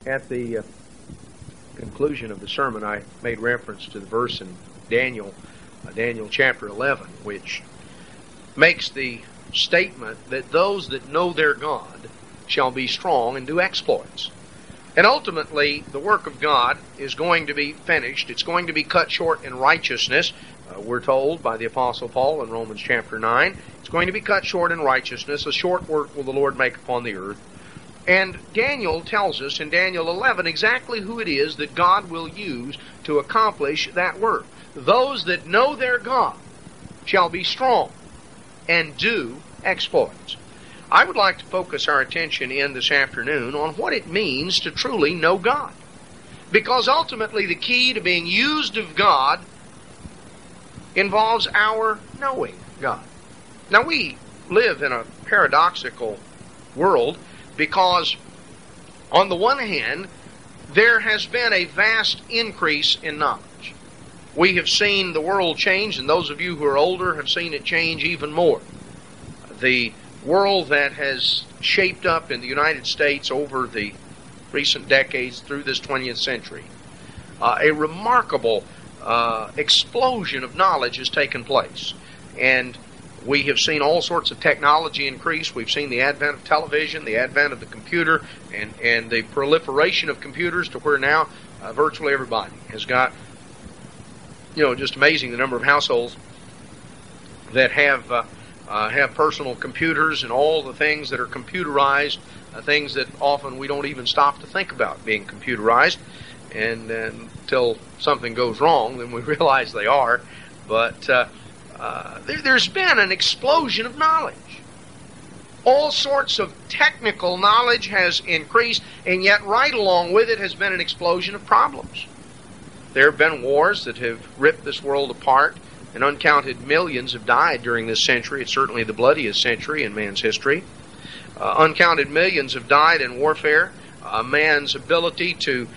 At the conclusion of the sermon, I made reference to the verse in Daniel chapter 11, which makes the statement that those that know their God shall be strong and do exploits. And ultimately, the work of God is going to be finished. It's going to be cut short in righteousness. We're told by the Apostle Paul in Romans chapter 9, it's going to be cut short in righteousness. A short work will the Lord make upon the earth. And Daniel tells us in Daniel 11 exactly who it is that God will use to accomplish that work. Those that know their God shall be strong and do exploits. I would like to focus our attention in this afternoon on what it means to truly know God. Because ultimately the key to being used of God involves our knowing God. Now we live in a paradoxical world because on the one hand, there has been a vast increase in knowledge. We have seen the world change, and those of you who are older have seen it change even more. The world that has shaped up in the United States over the recent decades through this 20th century, a remarkable explosion of knowledge has taken place. And we have seen all sorts of technology increase. We've seen the advent of television, the advent of the computer, and the proliferation of computers to where now virtually everybody has got, just amazing the number of households that have personal computers and all the things that are computerized, things that often we don't even stop to think about being computerized. And until something goes wrong, then we realize they are. But there's been an explosion of knowledge. All sorts of technical knowledge has increased, and yet right along with it has been an explosion of problems. There have been wars that have ripped this world apart, and uncounted millions have died during this century. It's certainly the bloodiest century in man's history. Uncounted millions have died in warfare. Man's ability to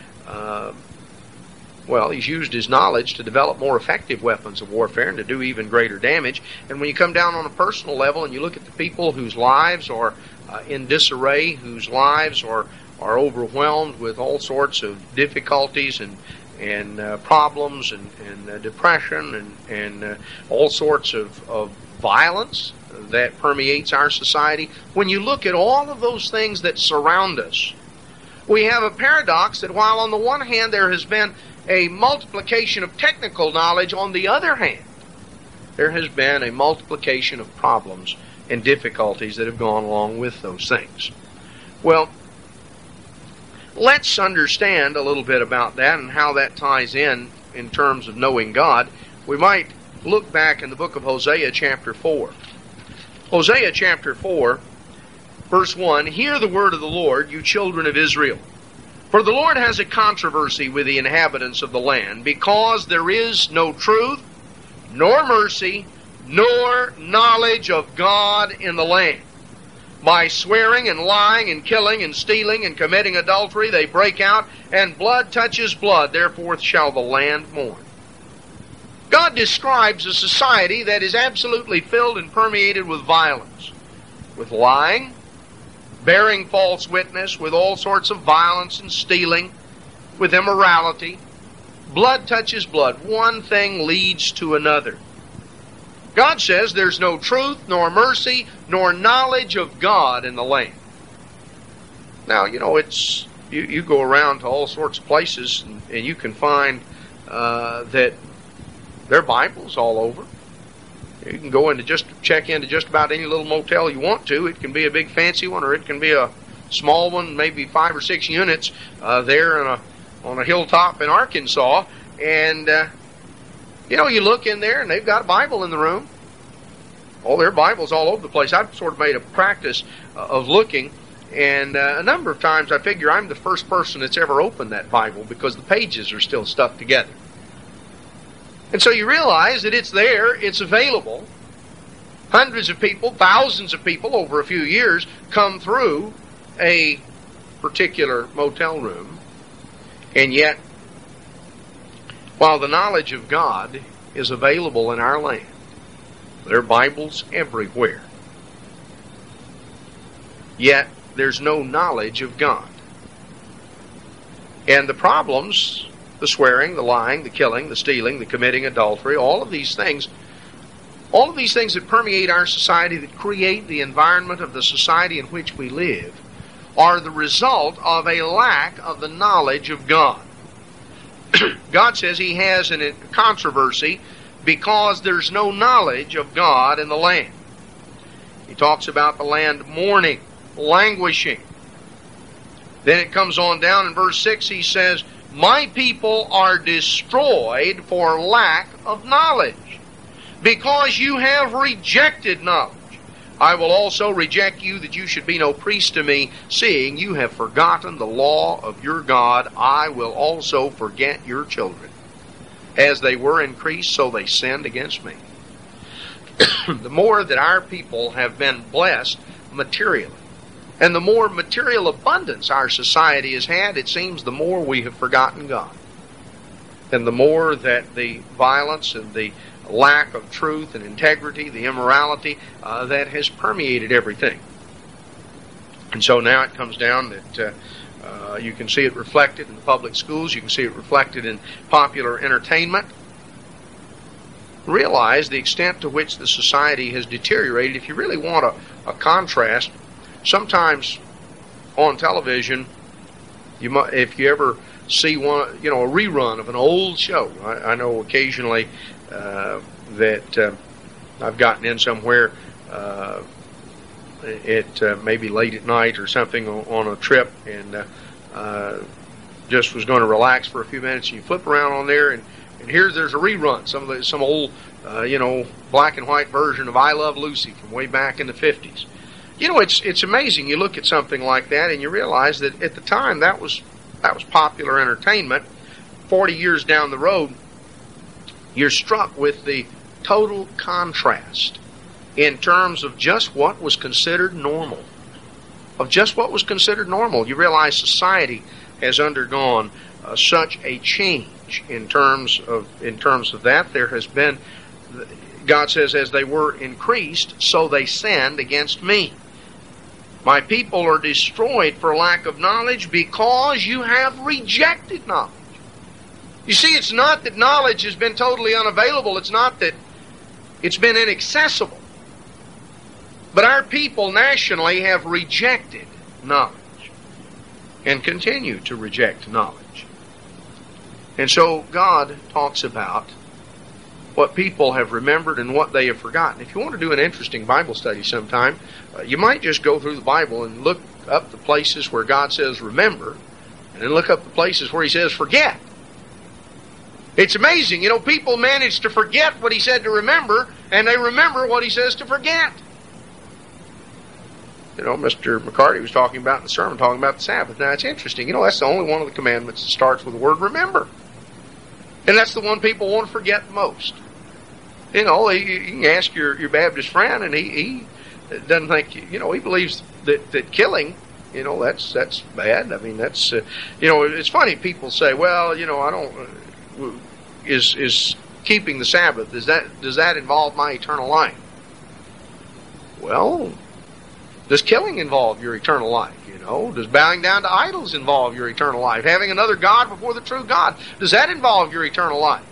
he's used his knowledge to develop more effective weapons of warfare and to do even greater damage. And when you come down on a personal level and you look at the people whose lives are in disarray, whose lives are overwhelmed with all sorts of difficulties and problems and depression and all sorts of violence that permeates our society, when you look at all of those things that surround us, we have a paradox that while on the one hand there has been a multiplication of technical knowledge, on the other hand, there has been a multiplication of problems and difficulties that have gone along with those things. Well, let's understand a little bit about that and how that ties in terms of knowing God. We might look back in the book of Hosea chapter 4. Hosea chapter 4, verse 1, "Hear the word of the Lord, you children of Israel. For the Lord has a controversy with the inhabitants of the land, because there is no truth, nor mercy, nor knowledge of God in the land. By swearing and lying and killing and stealing and committing adultery, they break out, and blood touches blood, therefore shall the land mourn." God describes a society that is absolutely filled and permeated with violence, with lying, bearing false witness, with all sorts of violence and stealing, with immorality. Blood touches blood. One thing leads to another. God says there's no truth, nor mercy, nor knowledge of God in the land. Now, it's you go around to all sorts of places, and you can find that there are Bibles all over. You can go in to check into just about any little motel you want to. It can be a big fancy one, or it can be a small one, maybe 5 or 6 units there on a hilltop in Arkansas. And you look in there, and they've got a Bible in the room. All their Bibles all over the place. I've sort of made a practice of looking, and a number of times I figure I'm the first person that's ever opened that Bible because the pages are still stuck together. And so you realize that it's there, it's available. Hundreds of people, thousands of people over a few years come through a particular motel room. And yet, while the knowledge of God is available in our land, there are Bibles everywhere. Yet, there's no knowledge of God. And the problems, the swearing, the lying, the killing, the stealing, the committing adultery, all of these things that permeate our society, that create the environment of the society in which we live, are the result of a lack of the knowledge of God. God says He has a controversy because there's no knowledge of God in the land. He talks about the land mourning, languishing. Then it comes on down in verse 6, He says, "My people are destroyed for lack of knowledge, because you have rejected knowledge. I will also reject you, that you should be no priest to me, seeing you have forgotten the law of your God. I will also forget your children. As they were increased, so they sinned against me." The more that our people have been blessed materially, and the more material abundance our society has had, it seems the more we have forgotten God. And the more that the violence and the lack of truth and integrity, the immorality, that has permeated everything. And so now it comes down that you can see it reflected in the public schools, you can see it reflected in popular entertainment. Realize the extent to which the society has deteriorated. If you really want a contrast, sometimes on television, if you ever see a rerun of an old show, I know occasionally that I've gotten in somewhere maybe late at night or something on a trip, and just was going to relax for a few minutes, and you flip around on there, and there's a rerun, some old black and white version of I Love Lucy from way back in the 50s. It's amazing. You look at something like that and you realize that at the time that was popular entertainment. 40 years down the road, you're struck with the total contrast in terms of just what was considered normal. You realize society has undergone such a change in terms of that. There has been, God says, as they were increased, so they sinned against me. My people are destroyed for lack of knowledge, because you have rejected knowledge. You see, it's not that knowledge has been totally unavailable. It's not that it's been inaccessible. But our people nationally have rejected knowledge and continue to reject knowledge. And so God talks about what people have remembered and what they have forgotten. If you want to do an interesting Bible study sometime, you might just go through the Bible and look up the places where God says remember, and then look up the places where He says forget. It's amazing. People manage to forget what He said to remember, and they remember what He says to forget. Mr. McCarty was talking about in the sermon, talking about the Sabbath. Now, it's interesting. That's the only one of the commandments that starts with the word remember. And that's the one people want to forget the most. You can ask your Baptist friend, and he doesn't think, he believes that killing, that's bad. I mean, that's, it's funny. People say, well, I don't, is keeping the Sabbath, does that involve my eternal life? Well, does killing involve your eternal life? Does bowing down to idols involve your eternal life? Having another God before the true God, does that involve your eternal life?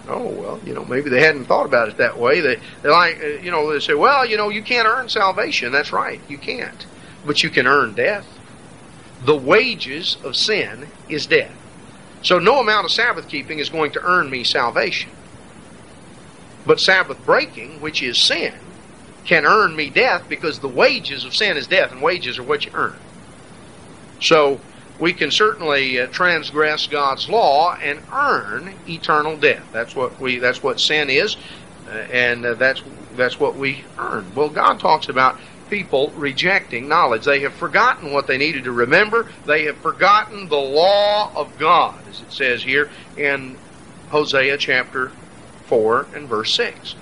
Oh, well, maybe they hadn't thought about it that way. They say, well, you can't earn salvation. That's right, you can't. But you can earn death. The wages of sin is death. So no amount of Sabbath keeping is going to earn me salvation. But Sabbath breaking, which is sin, can earn me death, because the wages of sin is death, and wages are what you earn. So we can certainly transgress God's law and earn eternal death. That's what sin is, and that's what we earn. Well, God talks about people rejecting knowledge. They have forgotten what they needed to remember. They have forgotten the law of God, as it says here in Hosea chapter 4 and verse 6.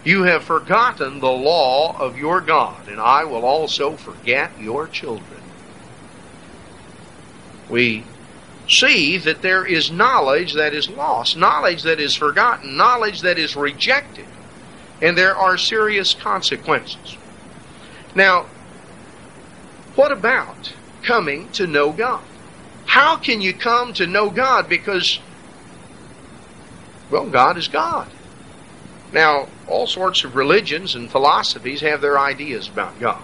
You have forgotten the law of your God, and I will also forget your children. We see that there is knowledge that is lost, knowledge that is forgotten, knowledge that is rejected, and there are serious consequences. Now, what about coming to know God. How can you come to know God? Because, well, God is God. Now, all sorts of religions and philosophies have their ideas about God.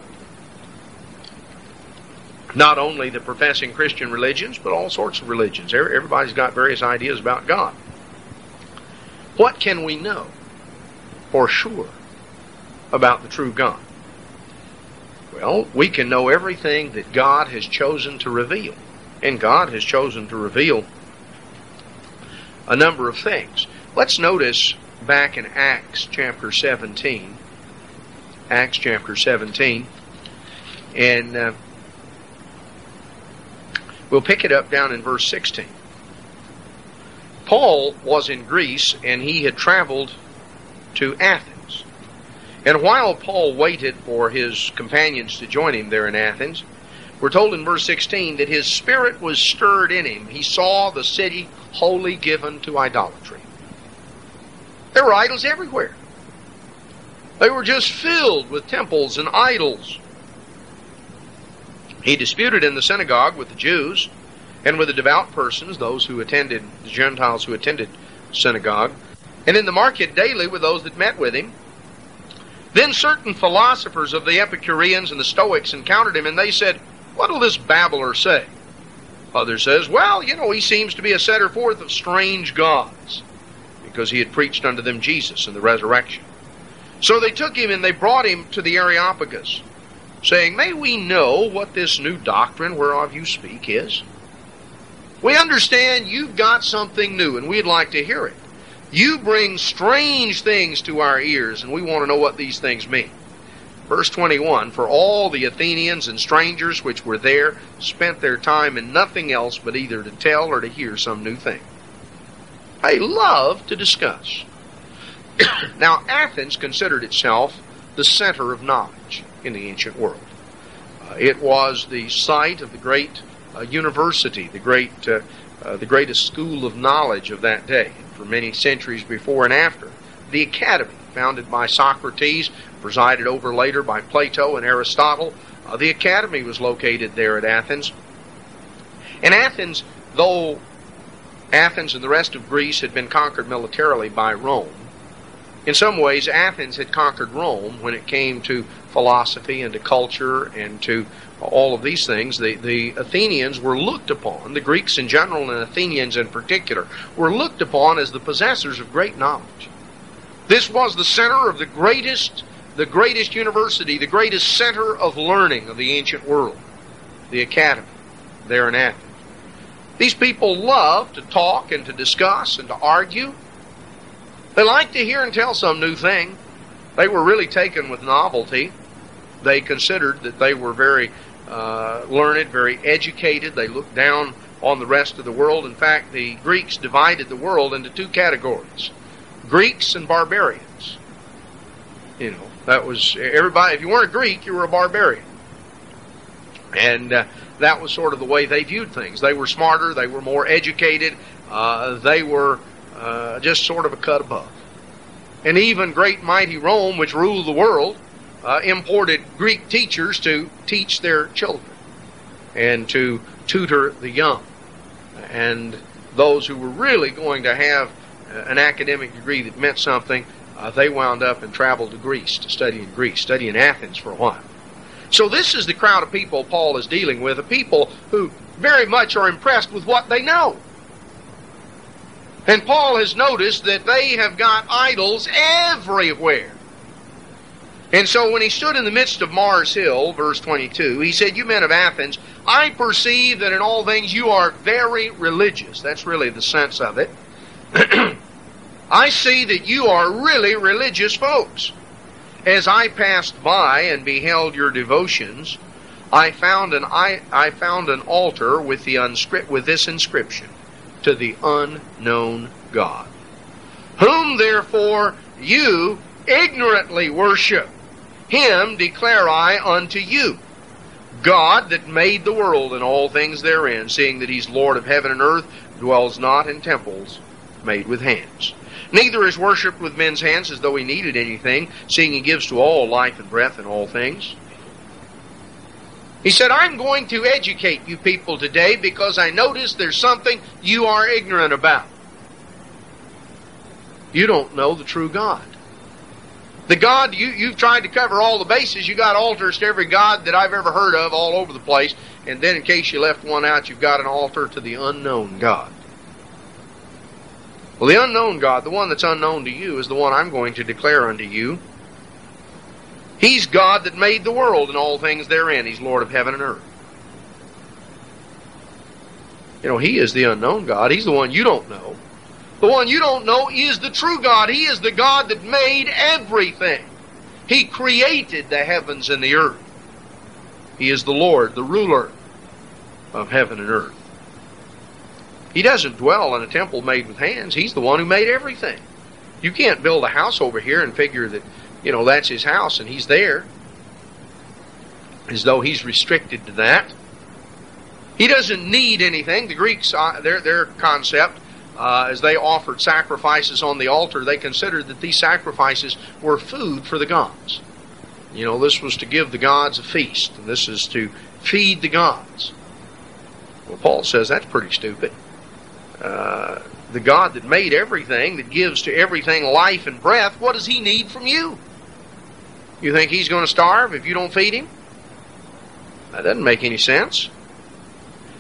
Not only the professing Christian religions, but all sorts of religions. Everybody's got various ideas about God. What can we know for sure about the true God? Well, we can know everything that God has chosen to reveal. And God has chosen to reveal a number of things. Let's notice back in Acts chapter 17. Acts chapter 17. And we'll pick it up down in verse 16. Paul was in Greece, and he had traveled to Athens. And while Paul waited for his companions to join him there in Athens, we're told in verse 16 that his spirit was stirred in him. He saw the city wholly given to idolatry. There were idols everywhere. They were just filled with temples and idols. He disputed in the synagogue with the Jews and with the devout persons, those who attended, the Gentiles who attended synagogue, and in the market daily with those that met with him. Then certain philosophers of the Epicureans and the Stoics encountered him, and they said, "What will this babbler say?" Other says, "Well, he seems to be a setter forth of strange gods," because he had preached unto them Jesus and the resurrection. So they took him and they brought him to the Areopagus, saying, "May we know what this new doctrine whereof you speak is? We understand you've got something new, and we'd like to hear it. You bring strange things to our ears, and we want to know what these things mean." Verse 21, "For all the Athenians and strangers which were there spent their time in nothing else but either to tell or to hear some new thing." They love to discuss. Now, Athens considered itself the center of knowledge in the ancient world. It was the site of the great university, the greatest school of knowledge of that day, for many centuries before and after. The academy, founded by Socrates, presided over later by Plato and Aristotle. The academy was located there at Athens. And Athens, though Athens and the rest of Greece had been conquered militarily by Rome, in some ways Athens had conquered Rome when it came to philosophy and to culture and to all of these things. The Athenians were looked upon, the Greeks in general and Athenians in particular, were looked upon as the possessors of great knowledge. This was the center of the greatest university, the greatest center of learning of the ancient world, the academy there in Athens. These people loved to talk and to discuss and to argue. They liked to hear and tell some new thing. They were really taken with novelty. They considered that they were very learned, very educated. They looked down on the rest of the world. In fact, the Greeks divided the world into two categories: Greeks and barbarians. That was everybody. If you weren't a Greek, you were a barbarian. And that was sort of the way they viewed things. They were smarter. They were more educated. They were just sort of a cut above. And even great mighty Rome, which ruled the world, imported Greek teachers to teach their children and to tutor the young. And those who were really going to have an academic degree that meant something, they wound up and traveled to Greece to study in Greece, study in Athens for a while. So this is the crowd of people Paul is dealing with, a people who very much are impressed with what they know. And Paul has noticed that they have got idols everywhere. And so when he stood in the midst of Mars Hill, verse 22, he said, "You men of Athens, I perceive that in all things you are very religious." That's really the sense of it. I see that you are really religious folks. As I passed by and beheld your devotions, I found an altar with this inscription: "To the unknown God, whom therefore you ignorantly worship. Him declare I unto you, God that made the world and all things therein, seeing that He's Lord of heaven and earth, dwells not in temples made with hands. Neither is worshipped with men's hands as though He needed anything, seeing He gives to all life and breath and all things." He said, I'm going to educate you people today because I notice there's something you are ignorant about. You don't know the true God. The God, you've tried to cover all the bases. You got altars to every God that I've ever heard of all over the place. And then in case you left one out, you've got an altar to the unknown God. Well, the unknown God, the one that's unknown to you, is the one I'm going to declare unto you. He's God that made the world and all things therein. He's Lord of heaven and earth. You know, He is the unknown God. He's the one you don't know. The one you don't know is the true God. He is the God that made everything. He created the heavens and the earth. He is the Lord, the ruler of heaven and earth. He doesn't dwell in a temple made with hands. He's the one who made everything. You can't build a house over here and figure that, that's His house and He's there, as though He's restricted to that. He doesn't need anything. The Greeks, their concept, as they offered sacrifices on the altar, they considered that these sacrifices were food for the gods. This was to give the gods a feast, and this is to feed the gods. Well, Paul says that's pretty stupid. The God that made everything, that gives to everything life and breath, what does He need from you? You think He's going to starve if you don't feed Him? That doesn't make any sense.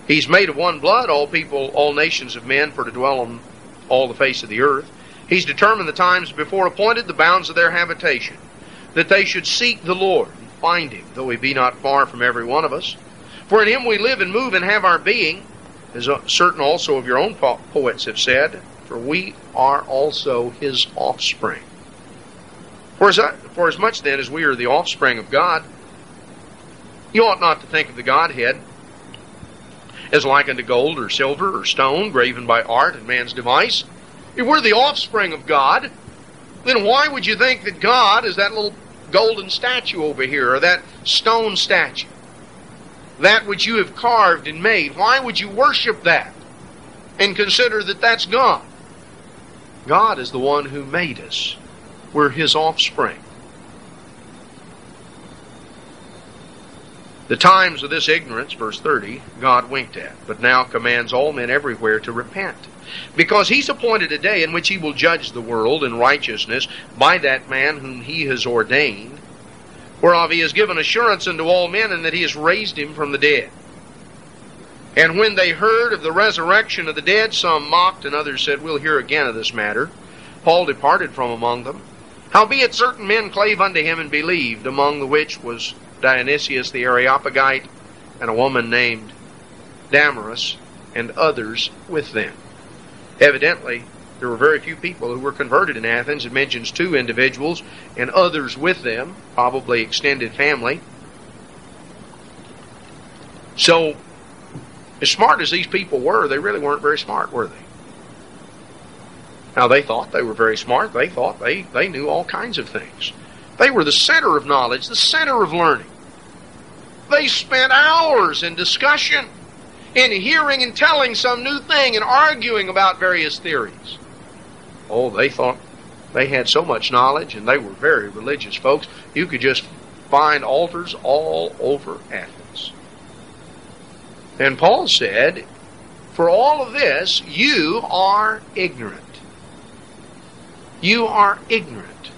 He's made of one blood all people, all nations of men, for to dwell on all the face of the earth. He's determined the times before appointed, the bounds of their habitation, that they should seek the Lord and find Him, though He be not far from every one of us. For in Him we live and move and have our being, as certain also of your own poets have said, for we are also His offspring. For as much then as we are the offspring of God, you ought not to think of the Godhead as like unto gold or silver or stone, graven by art and man's device. If we're the offspring of God, then why would you think that God is that little golden statue over here, or that stone statue? That which you have carved and made. Why would you worship that and consider that that's God? God is the one who made us. We're His offspring. The times of this ignorance, verse 30, God winked at, but now commands all men everywhere to repent. Because He's appointed a day in which He will judge the world in righteousness by that man whom He has ordained, whereof He has given assurance unto all men, and that He has raised Him from the dead. And when they heard of the resurrection of the dead, some mocked, and others said, We'll hear again of this matter. Paul departed from among them. Howbeit certain men clave unto him and believed, among the which was Dionysius the Areopagite, and a woman named Damaris, and others with them. Evidently, there were very few people who were converted in Athens. It mentions 2 individuals and others with them, probably extended family. So, as smart as these people were, they really weren't very smart, were they? Now, they thought they were very smart. They thought they knew all kinds of things. They were the center of knowledge, the center of learning. They spent hours in discussion, in hearing and telling some new thing, and arguing about various theories. Oh, they thought they had so much knowledge, and they were very religious folks. You could just find altars all over Athens. And Paul said, for all of this, you are ignorant. You are ignorant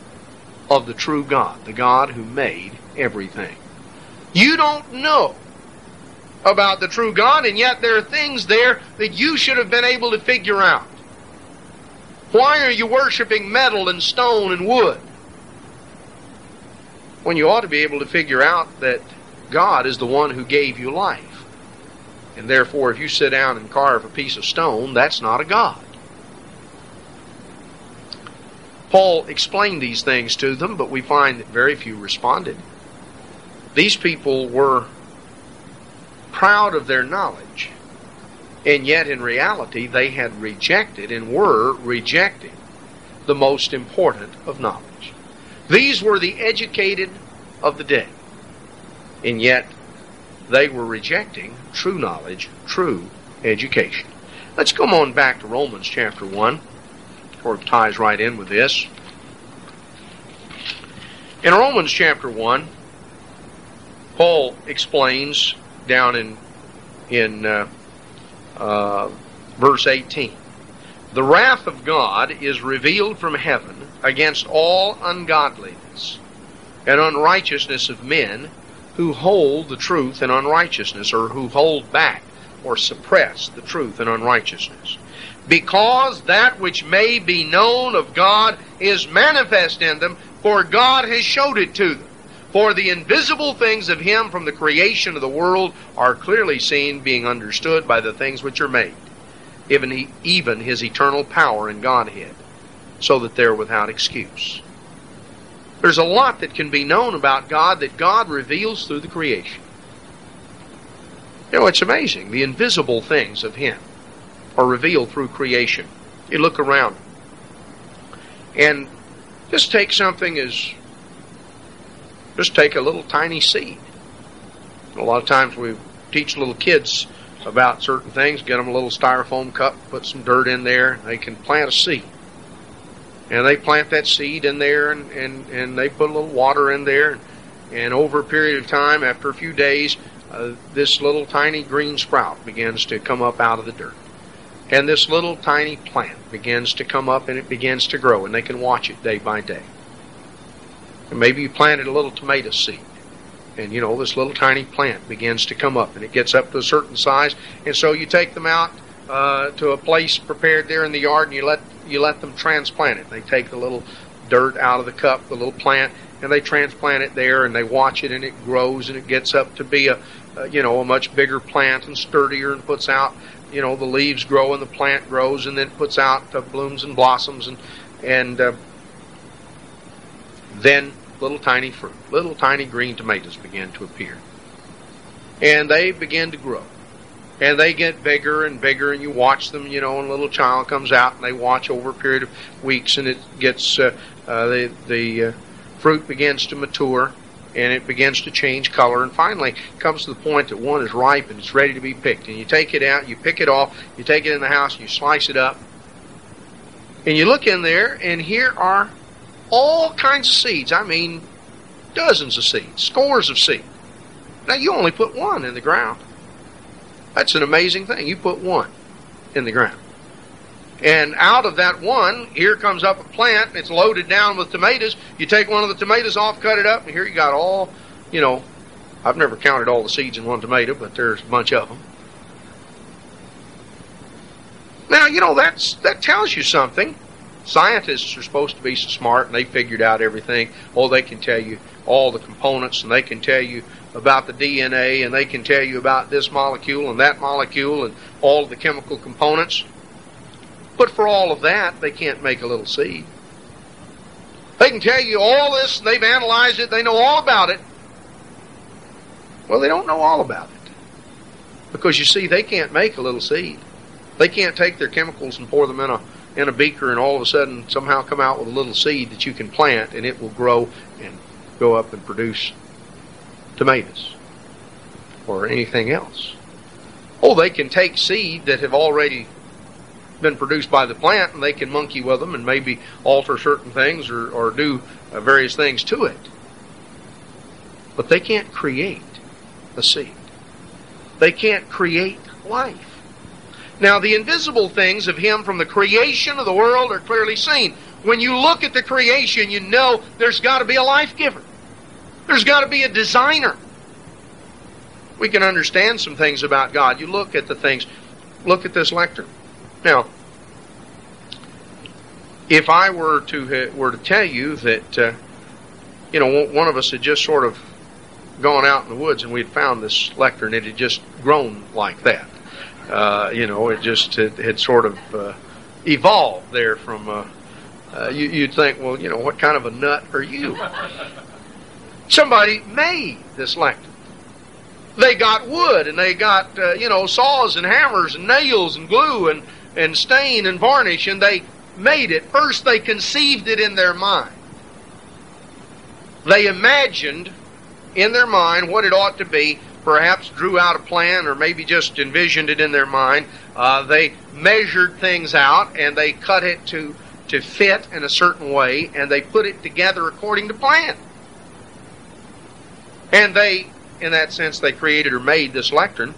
of the true God, the God who made everything. You don't know about the true God, and yet there are things there that you should have been able to figure out. Why are you worshiping metal and stone and wood, when you ought to be able to figure out that God is the one who gave you life? And therefore, if you sit down and carve a piece of stone, that's not a God. Paul explained these things to them, but we find that very few responded. These people were proud of their knowledge, and yet in reality they had rejected and were rejecting the most important of knowledge. These were the educated of the day, and yet they were rejecting true knowledge, true education. Let's come on back to Romans chapter 1. Sort of ties right in with this. In Romans chapter 1, Paul explains down in verse 18. The wrath of God is revealed from heaven against all ungodliness and unrighteousness of men who hold the truth in unrighteousness, or who hold back or suppress the truth in unrighteousness. Because that which may be known of God is manifest in them, for God has showed it to them. For the invisible things of Him from the creation of the world are clearly seen, being understood by the things which are made, even His eternal power and Godhead, so that they're without excuse. There's a lot that can be known about God that God reveals through the creation. You know, it's amazing. The invisible things of Him are revealed through creation. You look around and just take something as, just take a little tiny seed. A lot of times we teach little kids about certain things, get them a little styrofoam cup, put some dirt in there, they can plant a seed. And they plant that seed in there, and they put a little water in there, and over a period of time, after a few days, this little tiny green sprout begins to come up out of the dirt. And this little tiny plant begins to come up, and it begins to grow, and they can watch it day by day. And maybe you planted a little tomato seed, and you know, this little tiny plant begins to come up, and it gets up to a certain size, and so you take them out to a place prepared there in the yard, and you let them transplant it. They take the little dirt out of the cup, the little plant, and they transplant it there, and they watch it, and it grows, and it gets up to be a much bigger plant and sturdier, and puts out, the leaves grow, and the plant grows, and then puts out blooms and blossoms, and then little tiny fruit, little tiny green tomatoes begin to appear, and they begin to grow. And they get bigger and bigger, and you watch them, and a little child comes out, and they watch over a period of weeks, and it gets, the fruit begins to mature, and it begins to change color, and finally comes to the point that one is ripe, and it's ready to be picked. And you take it out, you pick it off, you take it in the house, you slice it up, and you look in there, and here are all kinds of seeds. I mean, dozens of seeds, scores of seeds. Now, you only put one in the ground. That's an amazing thing. You put one in the ground. And out of that one, here comes up a plant, and it's loaded down with tomatoes. You take one of the tomatoes off, cut it up, and here you got all, I've never counted all the seeds in one tomato, but there's a bunch of them. Now, that tells you something. Scientists are supposed to be so smart, and they figured out everything. Oh, they can tell you all the components, and they can tell you about the DNA, and they can tell you about this molecule and that molecule and all of the chemical components. But for all of that, they can't make a little seed. They can tell you all this, and they've analyzed it, they know all about it. Well, they don't know all about it. Because you see, they can't make a little seed. They can't take their chemicals and pour them in a beaker and all of a sudden somehow come out with a little seed that you can plant, and it will grow and go up and produce tomatoes or anything else. Oh, they can take seed that have already been produced by the plant, and they can monkey with them and maybe alter certain things or do various things to it. But they can't create a seed. They can't create life. Now, the invisible things of Him from the creation of the world are clearly seen. When you look at the creation, you know there's got to be a life giver. There's got to be a designer. We can understand some things about God. You look at the things. Look at this lectern. Now, if I were to tell you that, one of us had just sort of gone out in the woods and we'd found this lectern, it had just grown like that. It just had sort of evolved there from. You'd think, well, what kind of a nut are you? Somebody made this lectern. They got wood, and they got, saws and hammers and nails and glue and stain and varnish, and they made it. First, they conceived it in their mind. They imagined in their mind what it ought to be, perhaps drew out a plan, or maybe just envisioned it in their mind. They measured things out, and they cut it to fit in a certain way, and they put it together according to plan. And they in that sense, they created or made this lectern.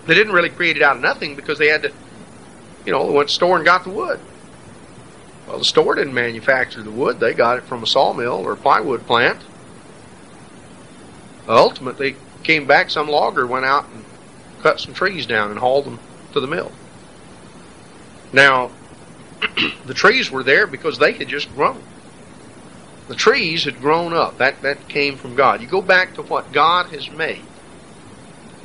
They didn't really create it out of nothing because they had to, they went to the store and got the wood. Well, the store didn't manufacture the wood. They got it from a sawmill or a plywood plant. Ultimately, came back, some logger went out and cut some trees down and hauled them to the mill. Now, the trees were there because they had just grown. The trees had grown up. That came from God. You go back to what God has made.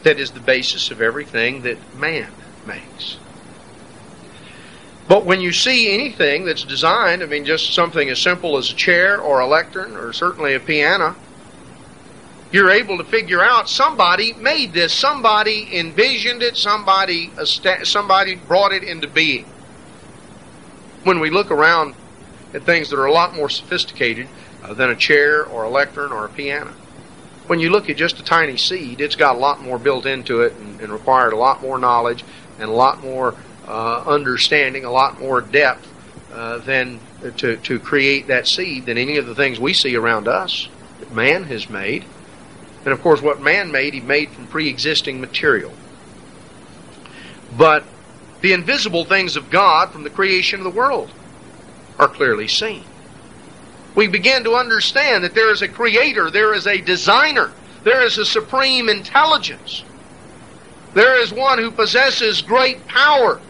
That is the basis of everything that man makes. But when you see anything that's designed, just something as simple as a chair or a lectern or certainly a piano, you're able to figure out somebody made this, somebody envisioned it, somebody brought it into being. When we look around at things that are a lot more sophisticated than a chair or a lectern or a piano, when you look at just a tiny seed, it's got a lot more built into it and required a lot more knowledge and a lot more understanding, a lot more depth than to create that seed than any of the things we see around us that man has made. And of course, what man made, he made from pre-existing material. But the invisible things of God from the creation of the world are clearly seen. We begin to understand that there is a creator, there is a designer, there is a supreme intelligence. There is one who possesses great power.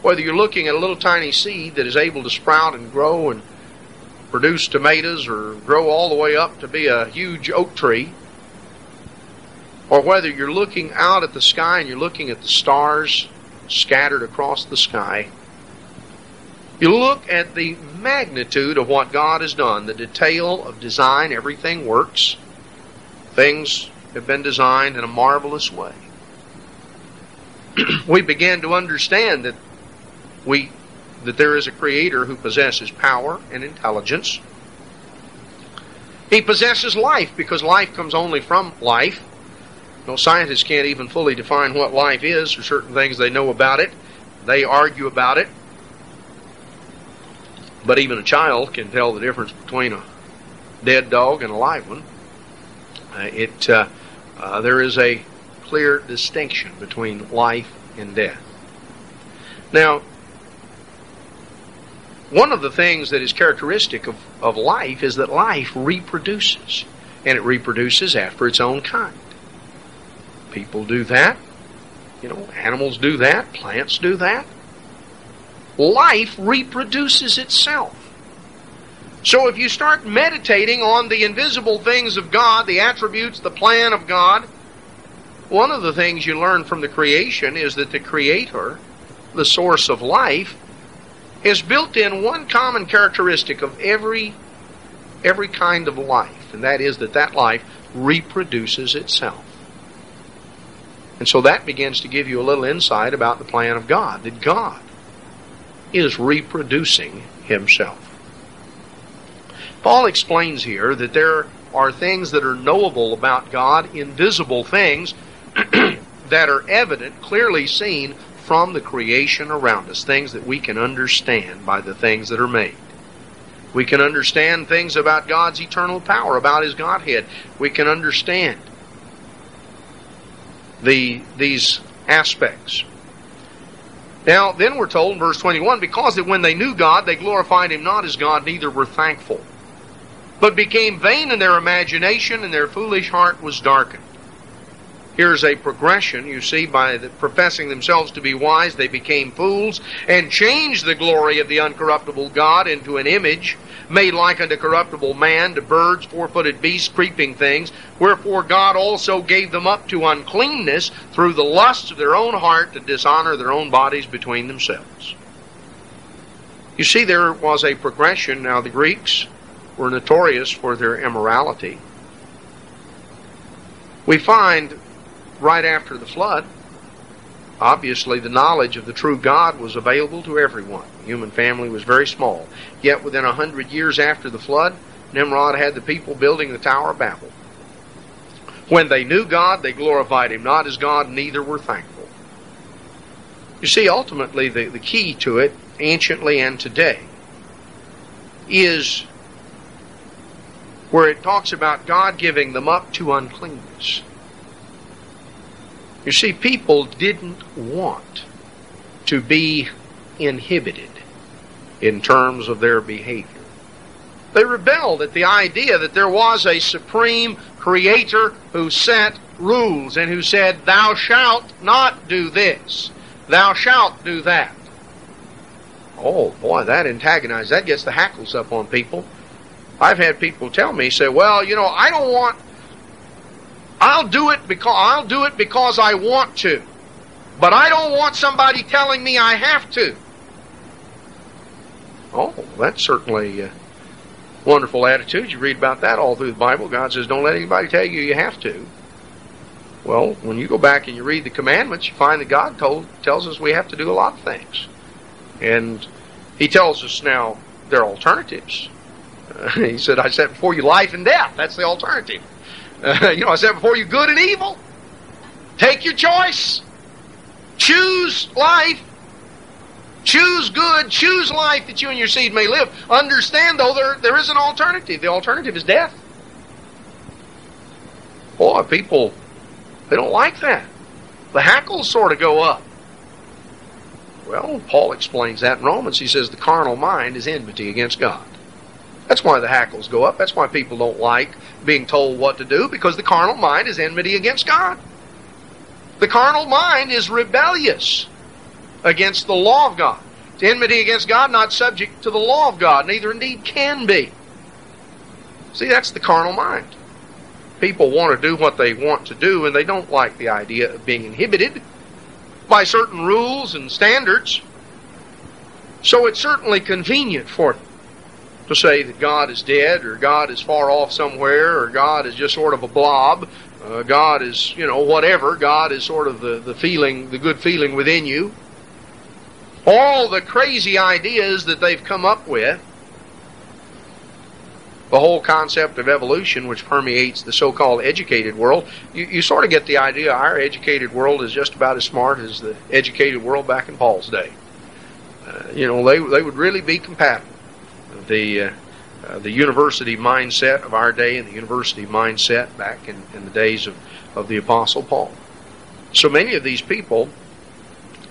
Whether you're looking at a little tiny seed that is able to sprout and grow and produce tomatoes or grow all the way up to be a huge oak tree, or whether you're looking out at the sky and you're looking at the stars scattered across the sky, you look at the magnitude of what God has done, the detail of design, everything works. Things have been designed in a marvelous way. We begin to understand that there is a creator who possesses power and intelligence. He possesses life because life comes only from life. No, scientists can't even fully define what life is, or certain things they know about it. They argue about it. But even a child can tell the difference between a dead dog and a live one. There is a clear distinction between life and death. Now, one of the things that is characteristic of life is that life reproduces. And it reproduces after its own kind. People do that. Animals do that. Plants do that. Life reproduces itself. So if you start meditating on the invisible things of God, the attributes, the plan of God, one of the things you learn from the creation is that the Creator, the source of life, is built in one common characteristic of every kind of life, and that is that life reproduces itself. And so that begins to give you a little insight about the plan of God, that God is reproducing Himself. Paul explains here that there are things that are knowable about God, invisible things that are evident, clearly seen from the creation around us, things that we can understand by the things that are made. We can understand things about God's eternal power, about His Godhead. We can understand these aspects. Now, then we're told in verse 21, because that when they knew God, they glorified Him not as God, neither were thankful, but became vain in their imagination, and their foolish heart was darkened. Here's a progression, you see, by professing themselves to be wise, they became fools, and changed the glory of the uncorruptible God into an image, made like unto corruptible man, to birds, four-footed beasts, creeping things. Wherefore God also gave them up to uncleanness through the lusts of their own heart, to dishonor their own bodies between themselves. You see, there was a progression. Now, the Greeks were notorious for their immorality. We find right after the flood, obviously the knowledge of the true God was available to everyone. The human family was very small. Yet within 100 years after the flood, Nimrod had the people building the Tower of Babel. When they knew God, they glorified Him not as God, neither were thankful. You see, ultimately, the key to it, anciently and today, is where it talks about God giving them up to uncleanness. You see, people didn't want to be inhibited in terms of their behavior. They rebelled at the idea that there was a supreme creator who set rules and who said, thou shalt not do this, thou shalt do that. Oh boy, that antagonizes, that gets the hackles up on people. I've had people tell me, say, well, I'll do it because I want to, but I don't want somebody telling me I have to. Oh, that's certainly a wonderful attitude. You read about that all through the Bible. God says, don't let anybody tell you you have to. Well, when you go back and you read the commandments, you find that God tells us we have to do a lot of things. And He tells us now there are alternatives. He said, I set before you life and death. That's the alternative. I set before you good and evil. Take your choice. Choose life. Choose good. Choose life that you and your seed may live. Understand, though, there is an alternative. The alternative is death. Boy, people, they don't like that. The hackles sort of go up. Well, Paul explains that in Romans. He says the carnal mind is enmity against God. That's why the hackles go up. That's why people don't like being told what to do, because the carnal mind is enmity against God. The carnal mind is rebellious against the law of God. It's enmity against God, not subject to the law of God, neither indeed can be. See, that's the carnal mind. People want to do what they want to do, and they don't like the idea of being inhibited by certain rules and standards. So it's certainly convenient for them to say that God is dead, or God is far off somewhere, or God is just sort of a blob. God is, whatever. God is sort of the feeling, the good feeling within you. All the crazy ideas that they've come up with, the whole concept of evolution, which permeates the so-called educated world, you sort of get the idea our educated world is just about as smart as the educated world back in Paul's day. They would really be compatible. The university mindset of our day and the university mindset back in the days of the Apostle Paul. So many of these people,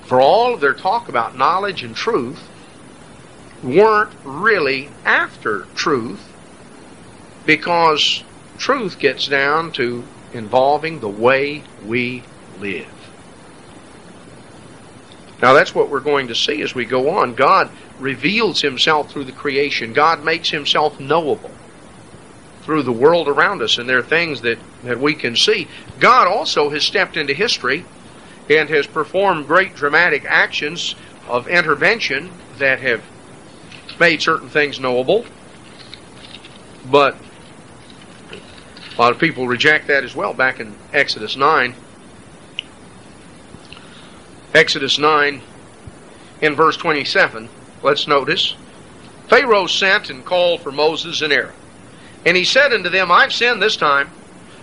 for all of their talk about knowledge and truth, weren't really after truth, because truth gets down to involving the way we live. Now that's what we're going to see as we go on. God reveals Himself through the creation. God makes Himself knowable through the world around us, and there are things that we can see. God also has stepped into history and has performed great dramatic actions of intervention that have made certain things knowable. But a lot of people reject that as well. Back in Exodus 9, in verse 27, let's notice, Pharaoh sent and called for Moses and Aaron. And he said unto them, I've sinned this time.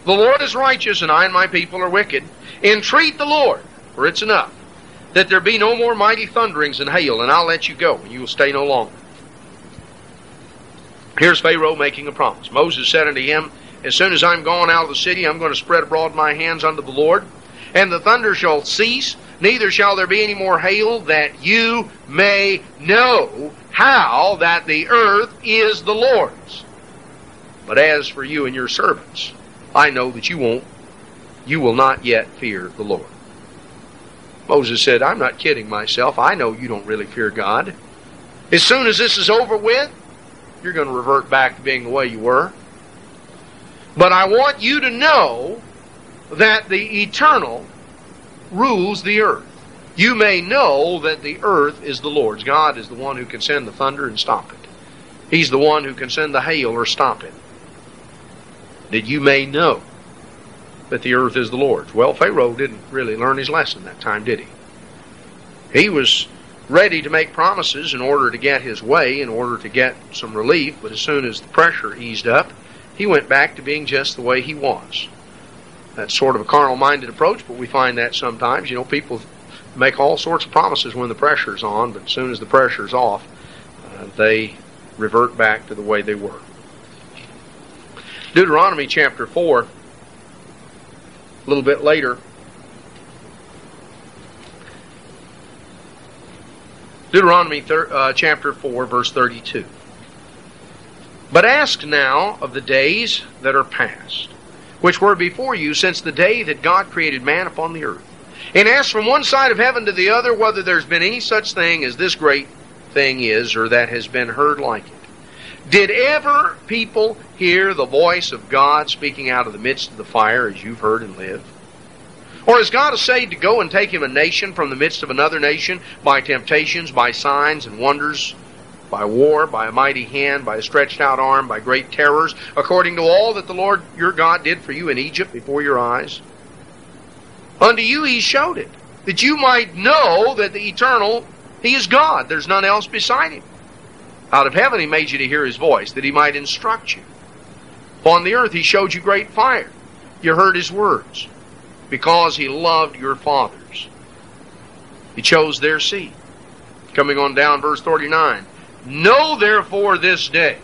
The Lord is righteous, and I and my people are wicked. Entreat the Lord, for it's enough, that there be no more mighty thunderings and hail, and I'll let you go, and you will stay no longer. Here's Pharaoh making a promise. Moses said unto him, as soon as I'm gone out of the city, I'm going to spread abroad my hands unto the Lord, and the thunder shall cease, neither shall there be any more hail, that you may know how that the earth is the Lord's. But as for you and your servants, I know that you will not yet fear the Lord. Moses said, I'm not kidding myself. I know you don't really fear God. As soon as this is over with, you're going to revert back to being the way you were. But I want you to know that the eternal rules the earth. You may know that the earth is the Lord's. God is the one who can send the thunder and stop it. He's the one who can send the hail or stop it. That you may know that the earth is the Lord's. Well, Pharaoh didn't really learn his lesson that time, did he? He was ready to make promises in order to get his way, in order to get some relief, but as soon as the pressure eased up, he went back to being just the way he was. That's sort of a carnal-minded approach, but we find that sometimes. People make all sorts of promises when the pressure's on, but as soon as the pressure's off, they revert back to the way they were. Deuteronomy chapter 4, a little bit later. Deuteronomy chapter 4, verse 32. But ask now of the days that are past, which were before you, since the day that God created man upon the earth. And ask from one side of heaven to the other whether there's been any such thing as this great thing is, or that has been heard like it. Did ever people hear the voice of God speaking out of the midst of the fire as you've heard and lived? Or has God essayed to go and take him a nation from the midst of another nation by temptations, by signs and wonders, by war, by a mighty hand, by a stretched out arm, by great terrors, according to all that the Lord your God did for you in Egypt before your eyes? Unto you he showed it, that you might know that the eternal, he is God. There's none else beside him. Out of heaven he made you to hear his voice, that he might instruct you. Upon the earth he showed you great fire. You heard his words, because he loved your fathers. He chose their seed. Coming on down, verse 39. Know therefore this day,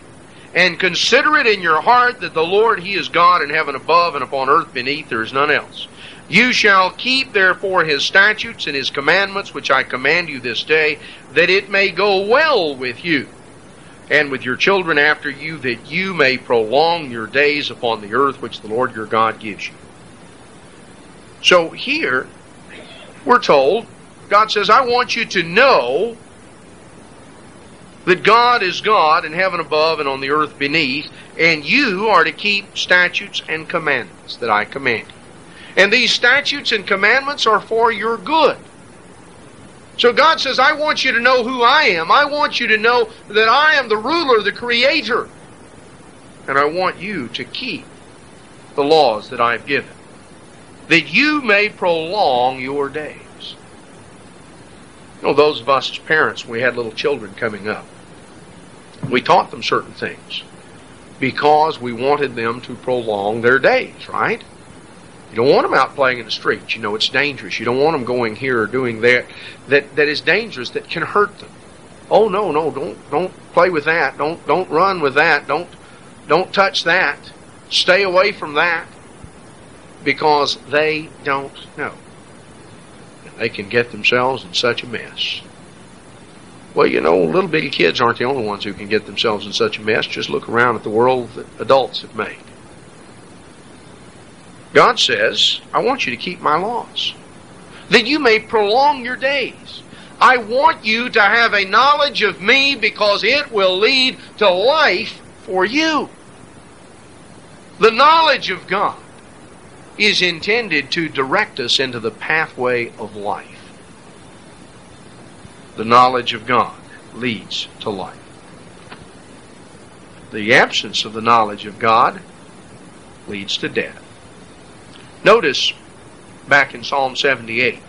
and consider it in your heart, that the Lord he is God in heaven above, and upon earth beneath there is none else. You shall keep therefore his statutes and his commandments, which I command you this day, that it may go well with you, and with your children after you, that you may prolong your days upon the earth which the Lord your God gives you. So here, we're told, God says, I want you to know that God is God in heaven above and on the earth beneath, and you are to keep statutes and commandments that I command you. And these statutes and commandments are for your good. So God says, I want you to know who I am. I want you to know that I am the ruler, the creator. And I want you to keep the laws that I've given, that you may prolong your days. You know, those of us as parents, when we had little children coming up, we taught them certain things because we wanted them to prolong their days, right? You don't want them out playing in the streets. You know it's dangerous. You don't want them going here or doing that is dangerous, that can hurt them. Oh no, don't play with that. Don't run with that. Don't touch that. Stay away from that. Because they don't know. And they can get themselves in such a mess. Well, you know, little bitty kids aren't the only ones who can get themselves in such a mess. Just look around at the world that adults have made. God says, I want you to keep my laws, that you may prolong your days. I want you to have a knowledge of me, because it will lead to life for you. The knowledge of God is intended to direct us into the pathway of life. The knowledge of God leads to life. The absence of the knowledge of God leads to death. Notice back in Psalm 78.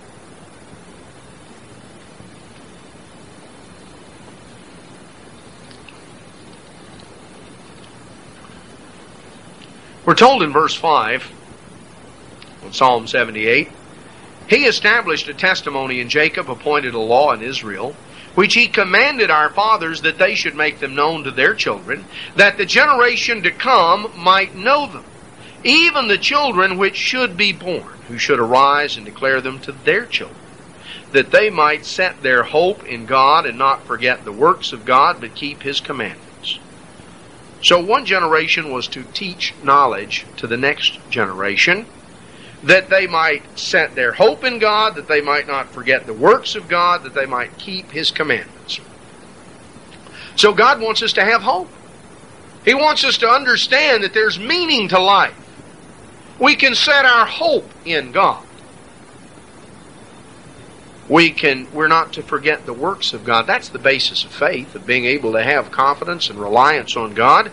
We're told in verse 5 of Psalm 78, He established a testimony in Jacob, appointed a law in Israel, which He commanded our fathers that they should make them known to their children, that the generation to come might know them, even the children which should be born, who should arise and declare them to their children, that they might set their hope in God and not forget the works of God, but keep His commandments. So one generation was to teach knowledge to the next generation, that they might set their hope in God, that they might not forget the works of God, that they might keep His commandments. So God wants us to have hope. He wants us to understand that there's meaning to life. We can set our hope in God. We're not to forget the works of God. That's the basis of faith, of being able to have confidence and reliance on God.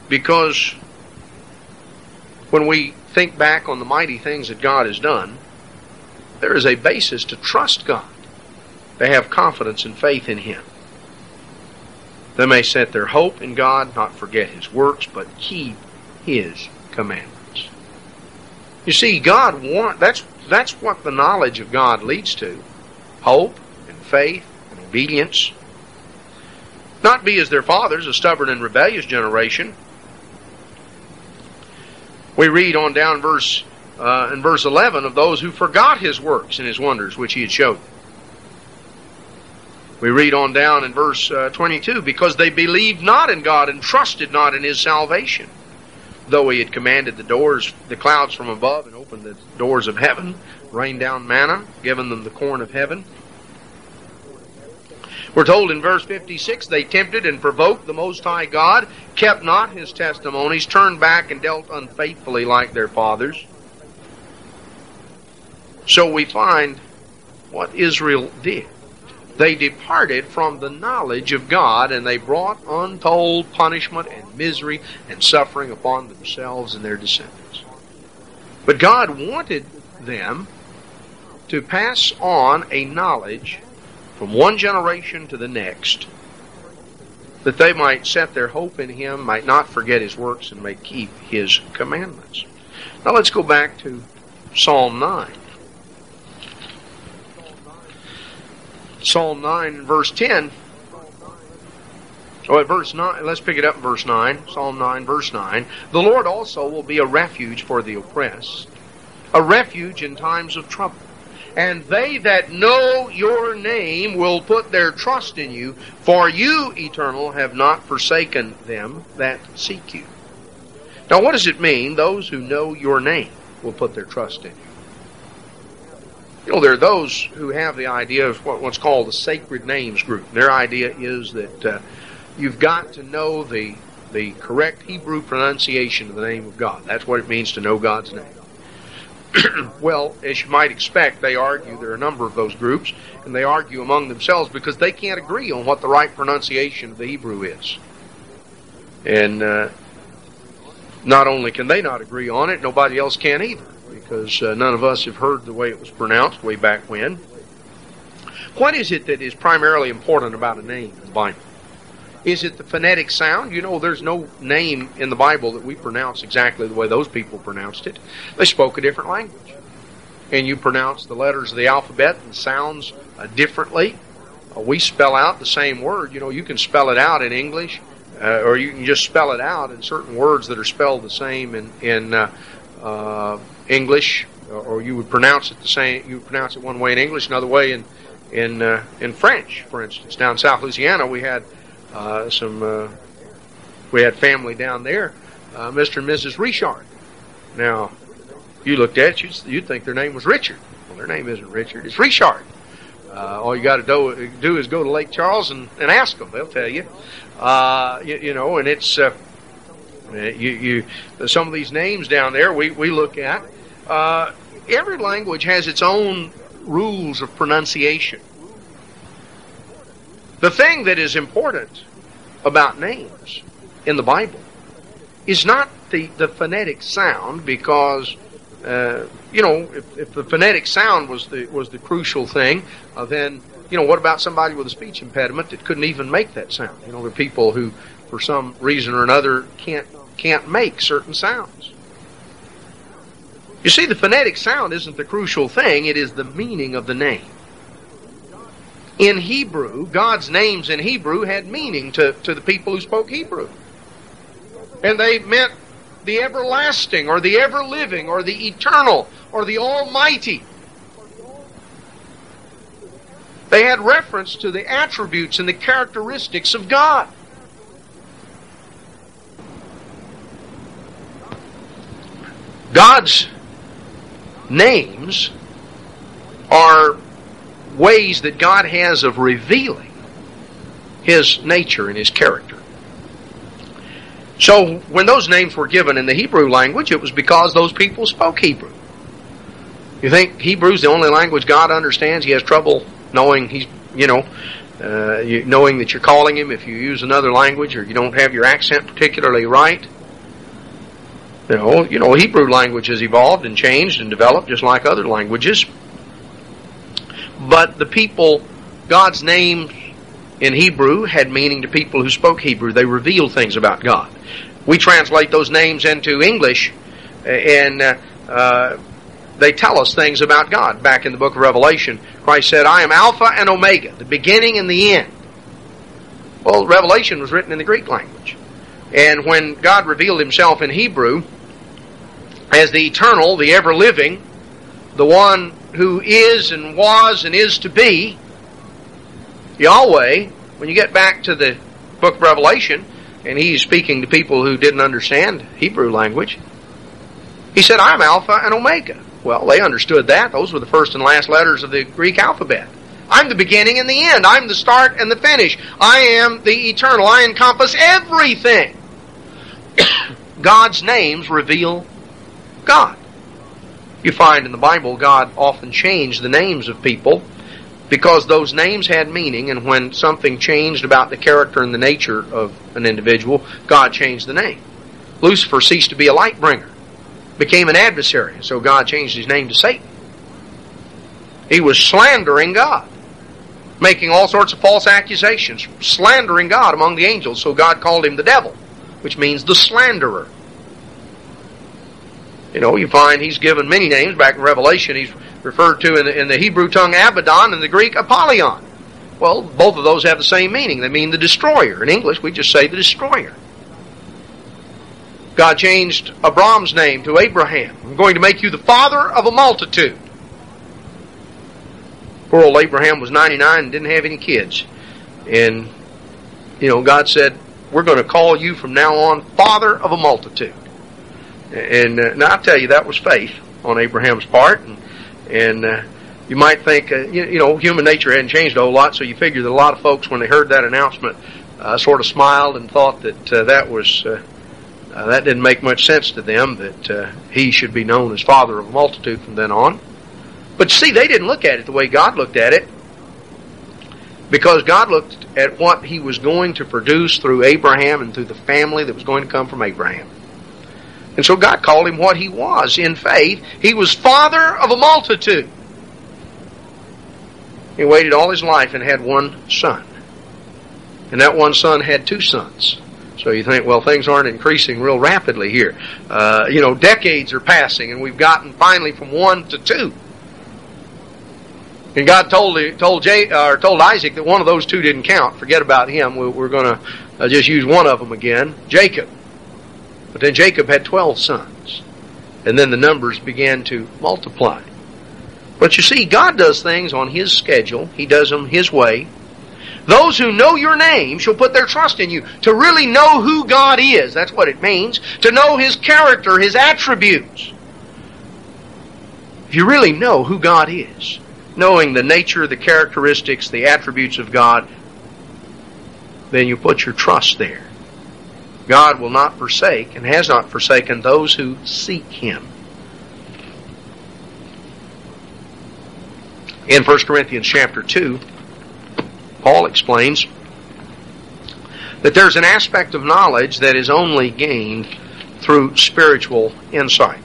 Because when we think back on the mighty things that God has done, there is a basis to trust God. They have confidence and faith in Him. They may set their hope in God, not forget His works, but keep His commandments. You see, that's what the knowledge of God leads to. Hope and faith and obedience. Not be as their fathers, a stubborn and rebellious generation, We read on down in verse 11 of those who forgot His works and His wonders which He had showed them. We read on down in verse 22, because they believed not in God and trusted not in His salvation. Though He had commanded the clouds from above and opened the doors of heaven, rained down manna, given them the corn of heaven. We're told in verse 56, they tempted and provoked the Most High God, kept not His testimonies, turned back and dealt unfaithfully like their fathers. So we find what Israel did. They departed from the knowledge of God, and they brought untold punishment and misery and suffering upon themselves and their descendants. But God wanted them to pass on a knowledge from one generation to the next, that they might set their hope in Him, might not forget His works, and may keep His commandments. Now let's go back to Psalm 9. Psalm 9, verse 10. At verse 9, let's pick it up in verse 9. Psalm 9, verse 9. The Lord also will be a refuge for the oppressed, a refuge in times of trouble. And they that know your name will put their trust in you, for you, Eternal, have not forsaken them that seek you. Now what does it mean, those who know your name will put their trust in you? You know, there are those who have the idea of what's called the sacred names group. Their idea is that you've got to know the correct Hebrew pronunciation of the name of God. That's what it means to know God's name. Well, as you might expect, they argue, there are a number of those groups, and they argue among themselves because they can't agree on what the right pronunciation of the Hebrew is. And not only can they not agree on it, nobody else can either, because none of us have heard the way it was pronounced way back when. What is it that is primarily important about a name in the Bible? Is it the phonetic sound? You know, there's no name in the Bible that we pronounce exactly the way those people pronounced it. They spoke a different language. And you pronounce the letters of the alphabet and sounds differently. We spell out the same word. You know, you can spell it out in English, or you can just spell it out in certain words that are spelled the same in English, or you would pronounce it the same. You would pronounce it one way in English, another way in French. For instance, down in South Louisiana, we had we had family down there, Mr. and Mrs. Richard. Now, you looked at it, you'd think their name was Richard. Well, their name isn't Richard, it's Richard. All you got to do is go to Lake Charles and ask them. They'll tell you. You know, and it's some of these names down there we look at. Every language has its own rules of pronunciation. The thing that is important about names in the Bible is not the phonetic sound, because you know, if the phonetic sound was the crucial thing, then you know, what about somebody with a speech impediment that couldn't even make that sound? You know, there are people who, for some reason or another, can't make certain sounds. You see, the phonetic sound isn't the crucial thing; it is the meaning of the name. In Hebrew, God's names in Hebrew had meaning to the people who spoke Hebrew. And they meant the everlasting, or the ever-living, or the eternal, or the almighty. They had reference to the attributes and the characteristics of God. God's names are ways that God has of revealing His nature and His character. So when those names were given in the Hebrew language, it was because those people spoke Hebrew. You think Hebrew's the only language God understands? He has trouble knowing knowing that you're calling Him if you use another language, or you don't have your accent particularly right. You know, Hebrew language has evolved and changed and developed just like other languages. But the people, God's names in Hebrew had meaning to people who spoke Hebrew. They revealed things about God. We translate those names into English, and they tell us things about God. Back in the book of Revelation, Christ said, "I am Alpha and Omega, the beginning and the end." Well, Revelation was written in the Greek language. And when God revealed Himself in Hebrew, as the eternal, the ever-living, the one who is and was and is to be, Yahweh, when you get back to the book of Revelation, and he's speaking to people who didn't understand Hebrew language, he said, I'm Alpha and Omega. Well, they understood that. Those were the first and last letters of the Greek alphabet. I'm the beginning and the end. I'm the start and the finish. I am the eternal. I encompass everything. God's names reveal God. You find in the Bible God often changed the names of people because those names had meaning, and when something changed about the character and the nature of an individual, God changed the name. Lucifer ceased to be a light bringer, became an adversary, so God changed his name to Satan. He was slandering God, making all sorts of false accusations, slandering God among the angels, so God called him the devil, which means the slanderer. You know, you find he's given many names. Back in Revelation, he's referred to in the Hebrew tongue Abaddon, and the Greek Apollyon. Well, both of those have the same meaning. They mean the destroyer. In English, we just say the destroyer. God changed Abram's name to Abraham. I'm going to make you the father of a multitude. Poor old Abraham was 99 and didn't have any kids. And, you know, God said, we're going to call you from now on father of a multitude. And now I tell you, that was faith on Abraham's part. And you might think, you know, human nature hadn't changed a whole lot, so you figure that a lot of folks, when they heard that announcement, sort of smiled and thought that that didn't make much sense to them, that he should be known as father of a multitude from then on. But see, they didn't look at it the way God looked at it, because God looked at what he was going to produce through Abraham and through the family that was going to come from Abraham. And so God called him what he was in faith. He was father of a multitude. He waited all his life and had one son. And that one son had two sons. So you think, well, things aren't increasing real rapidly here. You know, decades are passing, and we've gotten finally from one to two. And God told Isaac that one of those two didn't count. Forget about him. We're going to just use one of them again, Jacob. But then Jacob had 12 sons. And then the numbers began to multiply. But you see, God does things on his schedule. He does them his way. Those who know your name shall put their trust in you. To really know who God is, that's what it means. To know his character, his attributes. If you really know who God is, knowing the nature, the characteristics, the attributes of God, then you put your trust there. God will not forsake and has not forsaken those who seek him. In 1 Corinthians chapter 2, Paul explains that there's an aspect of knowledge that is only gained through spiritual insight.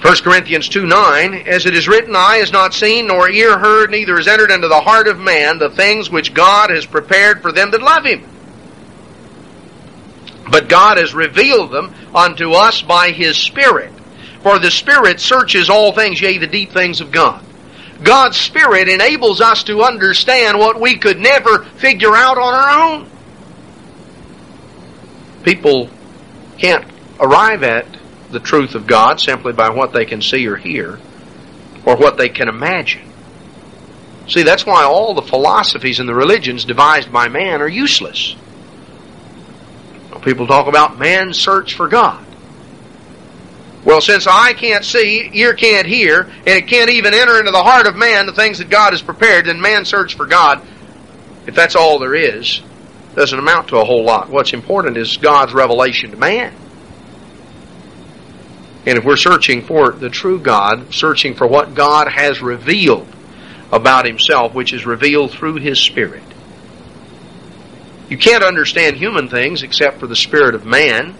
1 Corinthians 2:9, as it is written, eye has not seen, nor ear heard, neither has entered into the heart of man the things which God has prepared for them that love him. But God has revealed them unto us by his Spirit. For the Spirit searches all things, yea, the deep things of God. God's Spirit enables us to understand what we could never figure out on our own. People can't arrive at the truth of God simply by what they can see or hear, or what they can imagine. See, that's why all the philosophies and the religions devised by man are useless. People talk about man's search for God. Well, since eye can't see, ear can't hear, and it can't even enter into the heart of man the things that God has prepared, then man's search for God, if that's all there is, doesn't amount to a whole lot. What's important is God's revelation to man. And if we're searching for the true God, searching for what God has revealed about himself, which is revealed through his Spirit. You can't understand human things except for the spirit of man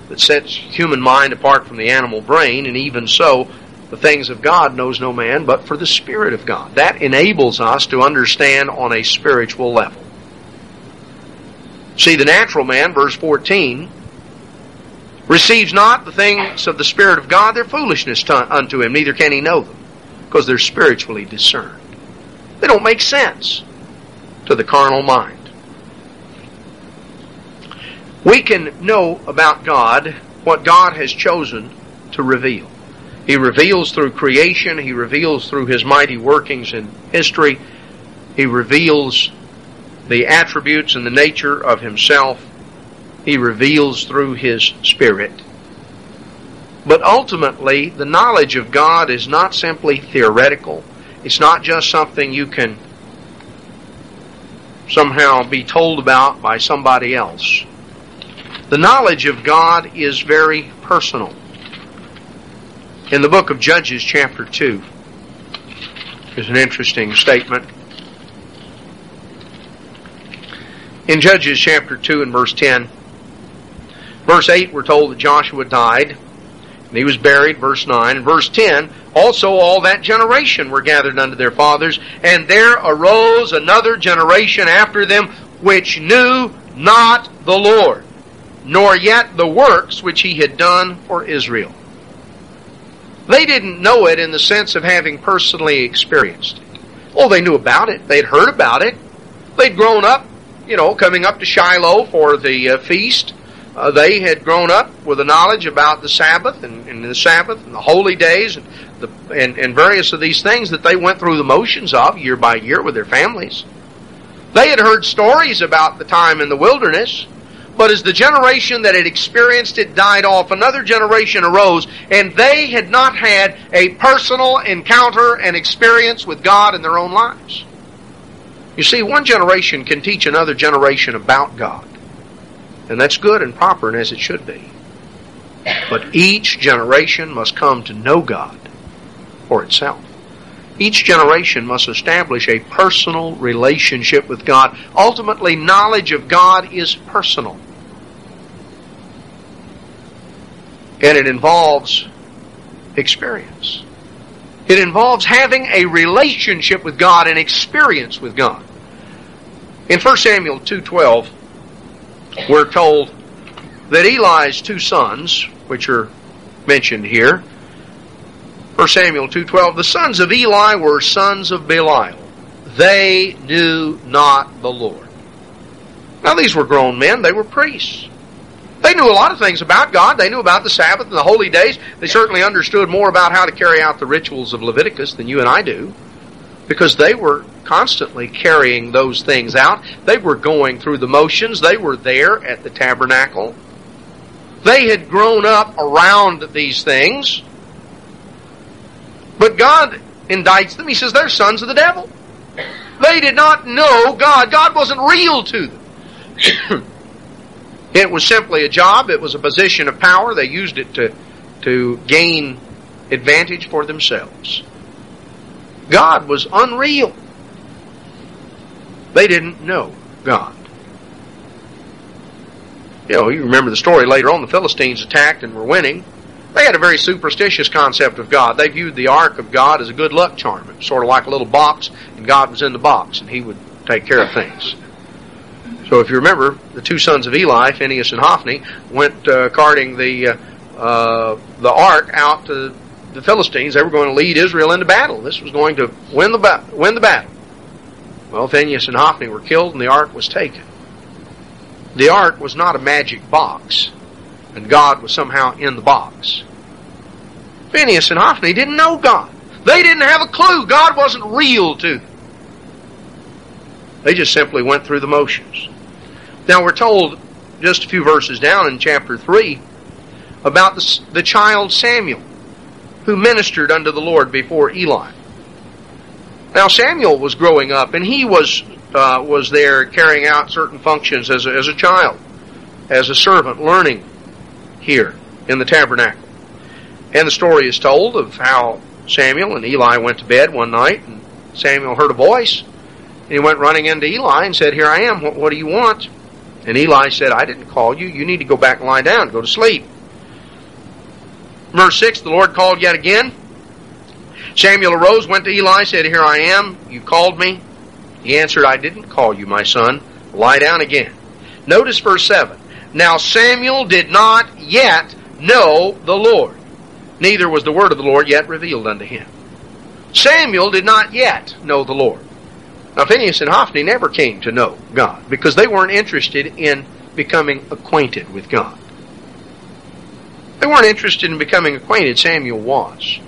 that sets human mind apart from the animal brain, and even so, the things of God knows no man but for the Spirit of God. That enables us to understand on a spiritual level. See, the natural man, verse 14, receives not the things of the Spirit of God, they're foolishness unto him, neither can he know them, because they're spiritually discerned. They don't make sense to the carnal mind. We can know about God what God has chosen to reveal. He reveals through creation. He reveals through His mighty workings in history. He reveals the attributes and the nature of Himself. He reveals through His Spirit. But ultimately, the knowledge of God is not simply theoretical. It's not just something you can somehow be told about by somebody else. The knowledge of God is very personal. In the book of Judges, chapter 2, is an interesting statement. In Judges, chapter 2 and verse 10, verse 8, we're told that Joshua died, and he was buried, verse 9. And verse 10, also all that generation were gathered unto their fathers, and there arose another generation after them, which knew not the Lord, nor yet the works which He had done for Israel. They didn't know it in the sense of having personally experienced it. Oh, they knew about it. They'd heard about it. They'd grown up, coming up to Shiloh for the feast. They had grown up with a knowledge about the Sabbath and the Sabbath and the holy days and various of these things that they went through the motions of year by year with their families. They had heard stories about the time in the wilderness. But as the generation that had experienced it died off, another generation arose, and they had not had a personal encounter and experience with God in their own lives. You see, one generation can teach another generation about God. And that's good and proper, and as it should be. But each generation must come to know God for itself. Each generation must establish a personal relationship with God. Ultimately, knowledge of God is personal. And it involves experience. It involves having a relationship with God, an experience with God. In 1 Samuel 2:12, we're told that Eli's two sons, which are mentioned here, 1 Samuel 2:12, the sons of Eli were sons of Belial. They knew not the Lord. Now these were grown men. They were priests. They knew a lot of things about God. They knew about the Sabbath and the holy days. They certainly understood more about how to carry out the rituals of Leviticus than you and I do, because they were constantly carrying those things out. They were going through the motions. They were there at the tabernacle. They had grown up around these things. But God indicts them. He says they're sons of the devil. They did not know God. God wasn't real to them. It was simply a job. It was a position of power. They used it to gain advantage for themselves. God was unreal. They didn't know God. You remember the story later on. The Philistines attacked and were winning. They had a very superstitious concept of God. They viewed the ark of God as a good luck charm. It was sort of like a little box, and God was in the box, and He would take care of things. So if you remember, the two sons of Eli, Phinehas and Hophni, went carting the ark out to the Philistines. They were going to lead Israel into battle. This was going to win the battle. Well, Phinehas and Hophni were killed, and the ark was taken. The ark was not a magic box, and God was somehow in the box. Phinehas and Hophni didn't know God. They didn't have a clue. God wasn't real to them. They just simply went through the motions. Now we're told just a few verses down in chapter 3 about the child Samuel, who ministered unto the Lord before Eli. Now Samuel was growing up, and he was there carrying out certain functions as a child, as a servant, learning here in the tabernacle. And the story is told of how Samuel and Eli went to bed one night, and Samuel heard a voice, and he went running into Eli and said, "Here I am, what do you want?" And Eli said, "I didn't call you. You need to go back and lie down, go to sleep." Verse 6, the Lord called yet again. Samuel arose, went to Eli, said, "Here I am, you called me." He answered, "I didn't call you, my son. Lie down again." Notice verse 7. Now Samuel did not yet know the Lord, neither was the word of the Lord yet revealed unto him. Samuel did not yet know the Lord. Now Phinehas and Hophni never came to know God, because they weren't interested in becoming acquainted with God. They weren't interested in becoming acquainted. Samuel was.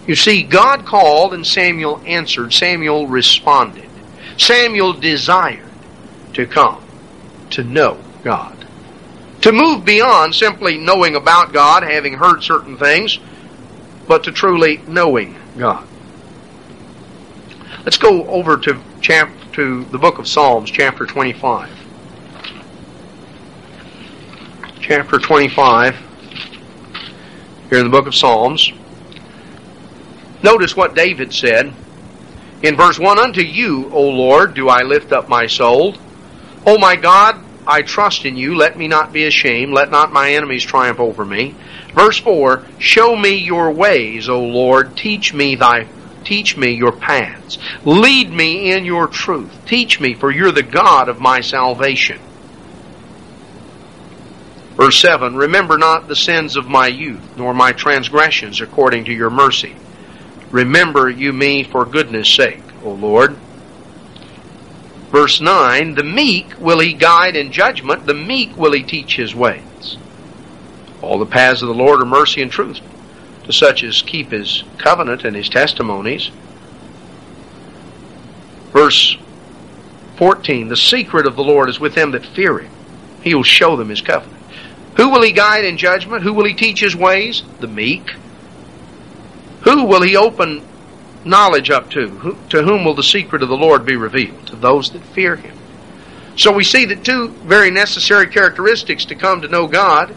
You see, God called and Samuel answered. Samuel responded. Samuel desired to come to know God. To move beyond simply knowing about God, having heard certain things, but to truly knowing God. Let's go over to the book of Psalms, chapter 25. Chapter 25, here in the book of Psalms. Notice what David said in verse 1, Unto you, O Lord, do I lift up my soul. O my God, I trust in you. Let me not be ashamed. Let not my enemies triumph over me. Verse 4, Show me your ways, O Lord. Teach me your paths. Lead me in your truth. Teach me, for you're the God of my salvation. Verse 7, Remember not the sins of my youth, nor my transgressions according to your mercy. Remember you me for goodness sake, O Lord. Verse 9, The meek will he guide in judgment, the meek will he teach his ways. All the paths of the Lord are mercy and truth to such as keep his covenant and his testimonies. Verse 14, The secret of the Lord is with them that fear him. He will show them his covenant. Who will he guide in judgment? Who will he teach his ways? The meek. Who will he open knowledge up to? To whom will the secret of the Lord be revealed? To those that fear him. So we see that two very necessary characteristics to come to know God.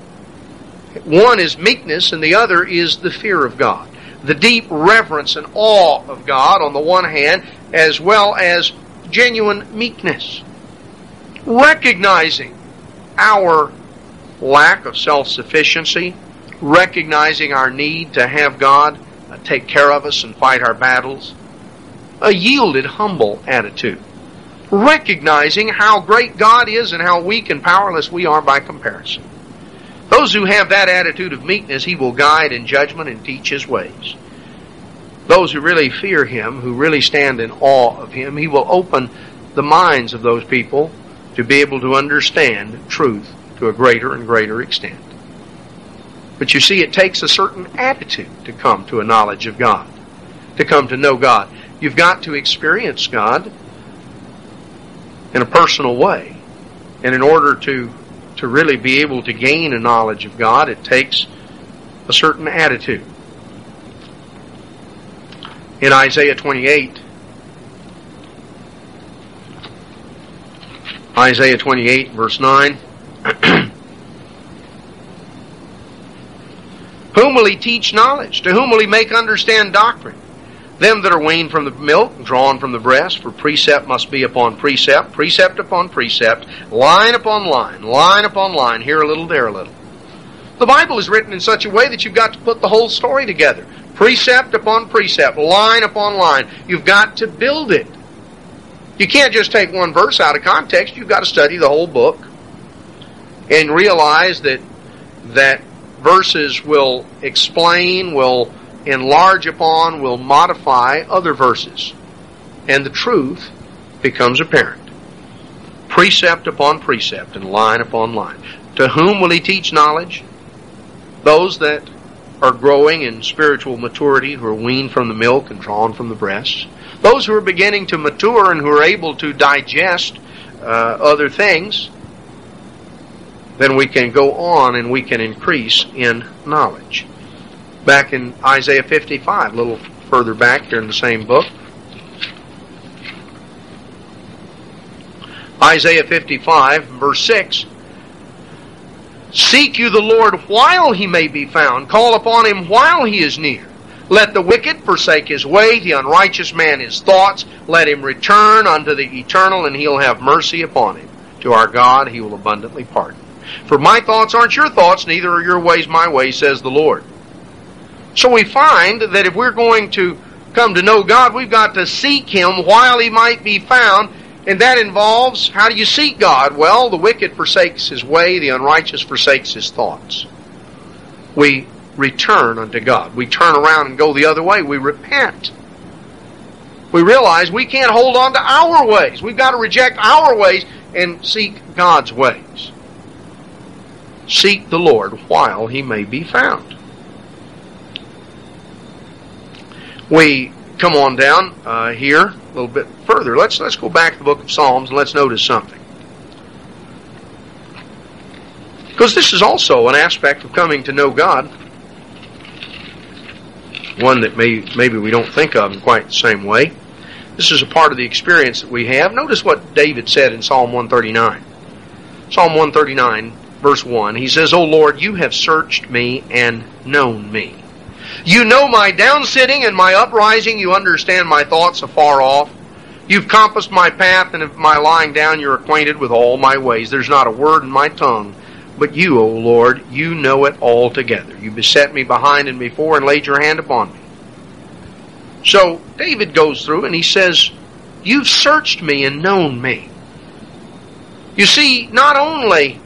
One is meekness and the other is the fear of God. The deep reverence and awe of God on the one hand, as well as genuine meekness. Recognizing our lack of self-sufficiency, recognizing our need to have God take care of us and fight our battles. A yielded, humble attitude. Recognizing how great God is and how weak and powerless we are by comparison. Those who have that attitude of meekness, He will guide in judgment and teach His ways. Those who really fear Him, who really stand in awe of Him, He will open the minds of those people to be able to understand truth to a greater and greater extent. But you see, it takes a certain attitude to come to a knowledge of God, to come to know God. You've got to experience God in a personal way. And in order to really be able to gain a knowledge of God, it takes a certain attitude. In Isaiah 28, verse 9, Whom will He teach knowledge? To whom will He make understand doctrine? Them that are weaned from the milk, and drawn from the breast, for precept must be upon precept, precept upon precept, line upon line, here a little, there a little. The Bible is written in such a way that you've got to put the whole story together. Precept upon precept, line upon line. You've got to build it. You can't just take one verse out of context. You've got to study the whole book and realize that verses will explain, will enlarge upon, will modify other verses. And the truth becomes apparent. Precept upon precept and line upon line. To whom will He teach knowledge? Those that are growing in spiritual maturity, who are weaned from the milk and drawn from the breast. Those who are beginning to mature and who are able to digest other things, then we can go on and we can increase in knowledge. Back in Isaiah 55, a little further back here in the same book. Isaiah 55, verse 6. Seek you the Lord while He may be found. Call upon Him while He is near. Let the wicked forsake his way, the unrighteous man his thoughts. Let him return unto the eternal, and He'll have mercy upon him. To our God He will abundantly pardon. For my thoughts aren't your thoughts, neither are your ways my ways, says the Lord. So we find that if we're going to come to know God, we've got to seek Him while He might be found. And that involves, how do you seek God? Well, the wicked forsakes his way, the unrighteous forsakes his thoughts. We return unto God. We turn around and go the other way. We repent. We realize we can't hold on to our ways. We've got to reject our ways and seek God's ways. Seek the Lord while he may be found. We come on down here a little bit further. Let's go back to the book of Psalms and let's notice something. Because this is also an aspect of coming to know God. One that maybe we don't think of in quite the same way. This is a part of the experience that we have. Notice what David said in Psalm 139. Psalm 139, verse 1. He says, O Lord, you have searched me and known me. You know my downsitting and my uprising. You understand my thoughts afar off. You've compassed my path, and of my lying down you're acquainted with all my ways. There's not a word in my tongue. But you, O Lord, you know it altogether. You beset me behind and before and laid your hand upon me. So David goes through and he says, you've searched me and known me. You see, not only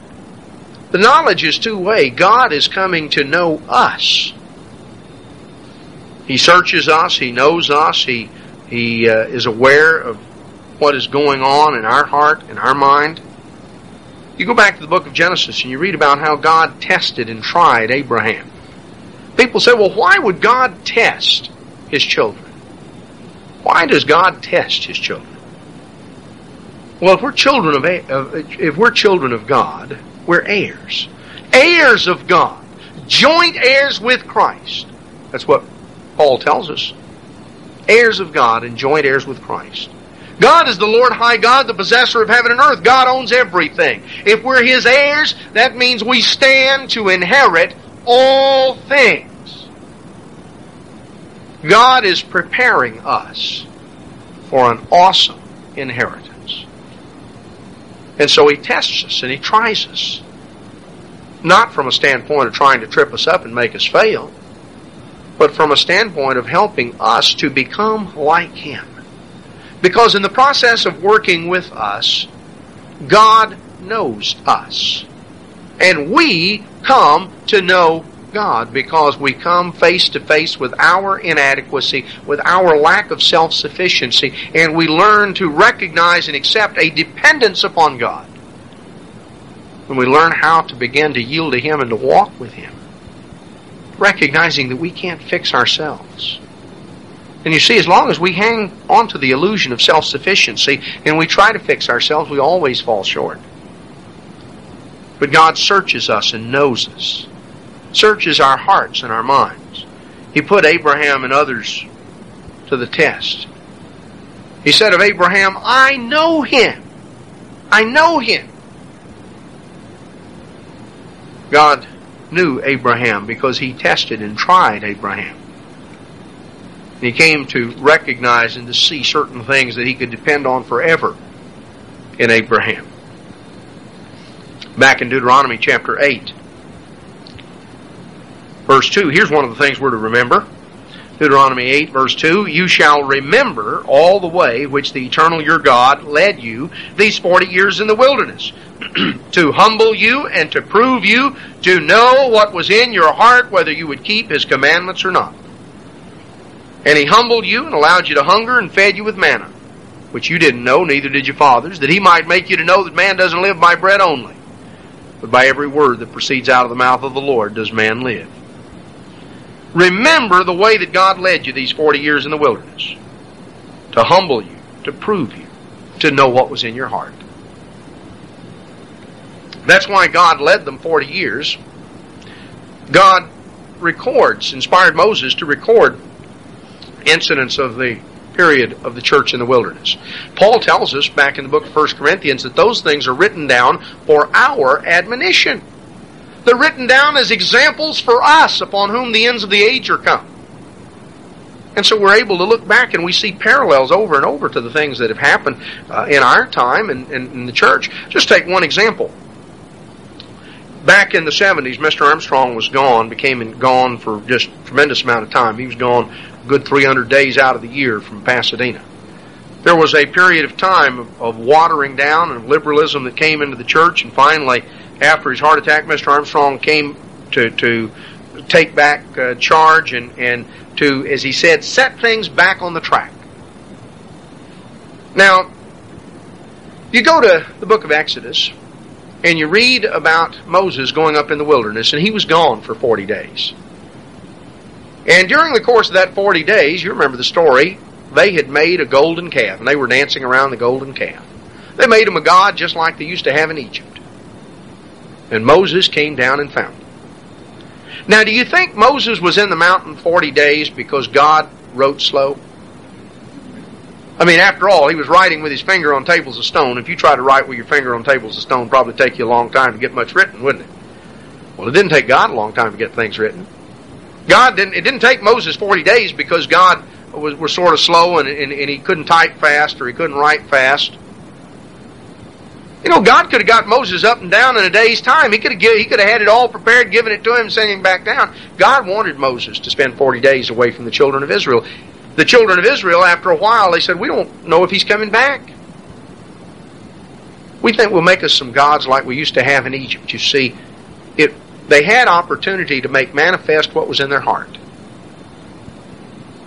the knowledge is two-way, God is coming to know us. He searches us, He knows us, He is aware of what is going on in our heart, in our mind. You go back to the book of Genesis and you read about how God tested and tried Abraham. People say, well, why would God test His children? Why does God test His children? Well, if we're children of God, we're heirs. Heirs of God. Joint heirs with Christ. That's what Paul tells us. Heirs of God and joint heirs with Christ. God is the Lord high God, the possessor of heaven and earth. God owns everything. If we're His heirs, that means we stand to inherit all things. God is preparing us for an awesome inheritance. And so He tests us and He tries us. Not from a standpoint of trying to trip us up and make us fail, but from a standpoint of helping us to become like Him. Because in the process of working with us, God knows us. And we come to know God because we come face to face with our inadequacy, with our lack of self-sufficiency, and we learn to recognize and accept a dependence upon God. When we learn how to begin to yield to Him and to walk with Him, recognizing that we can't fix ourselves. And you see, as long as we hang on to the illusion of self-sufficiency and we try to fix ourselves, we always fall short. But God searches us and knows us. Searches our hearts and our minds. He put Abraham and others to the test. He said of Abraham, I know him. I know him. God knew Abraham because He tested and tried Abraham. He came to recognize and to see certain things that He could depend on forever in Abraham. Back in Deuteronomy chapter 8, verse 2, here's one of the things we're to remember. Deuteronomy 8, verse 2, you shall remember all the way which the eternal your God led you these 40 years in the wilderness, to humble you and to prove you, to know what was in your heart, whether you would keep His commandments or not. And He humbled you and allowed you to hunger and fed you with manna, which you didn't know, neither did your fathers, that He might make you to know that man doesn't live by bread only, but by every word that proceeds out of the mouth of the Lord does man live. Remember the way that God led you these 40 years in the wilderness, to humble you, to prove you, to know what was in your heart. That's why God led them 40 years. God inspired Moses to record incidents of the period of the church in the wilderness. Paul tells us back in the book of 1 Corinthians that those things are written down for our admonition. They're written down as examples for us upon whom the ends of the age are come. And so we're able to look back and we see parallels over and over to the things that have happened in our time and in the church. Just take one example. Back in the 70s, Mr. Armstrong was gone, became gone for just a tremendous amount of time. He was gone a good 300 days out of the year from Pasadena. There was a period of time of watering down and liberalism that came into the church, and finally, after his heart attack, Mr. Armstrong came to take back charge and to, as he said, set things back on the track. Now, you go to the book of Exodus, And you read about Moses going up in the wilderness, and he was gone for 40 days. And during the course of that 40 days, you remember the story, they had made a golden calf, and they were dancing around the golden calf. They made him a god just like they used to have in Egypt. And Moses came down and found him. Now, do you think Moses was in the mountain 40 days because God wrote slow? I mean, after all, he was writing with his finger on tables of stone. If you try to write with your finger on tables of stone, it'd probably take you a long time to get much written, wouldn't it? Well, it didn't take God a long time to get things written. It didn't take Moses 40 days because God was sort of slow and he couldn't type fast or he couldn't write fast. You know, God could have got Moses up and down in a day's time. He could have had it all prepared, given it to him, sending him back down. God wanted Moses to spend 40 days away from the children of Israel. The children of Israel, after a while, they said, we don't know if he's coming back. We think we'll make us some gods like we used to have in Egypt. You see, they had opportunity to make manifest what was in their heart.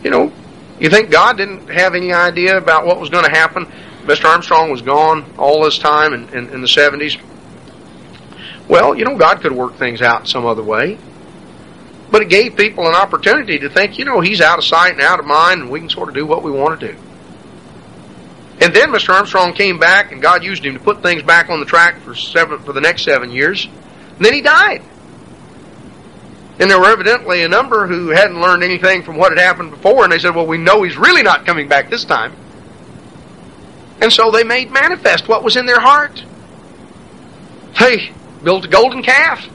You know, you think God didn't have any idea about what was going to happen? Mr. Armstrong was gone all this time in the 70s. Well, you know, God could have worked things out some other way. But it gave people an opportunity to think, you know, he's out of sight and out of mind, and we can sort of do what we want to do. And then Mr. Armstrong came back, and God used him to put things back on the track for the next 7 years. And then he died. And there were evidently a number who hadn't learned anything from what had happened before, and they said, well, we know he's really not coming back this time. And so they made manifest what was in their heart. They built a golden calf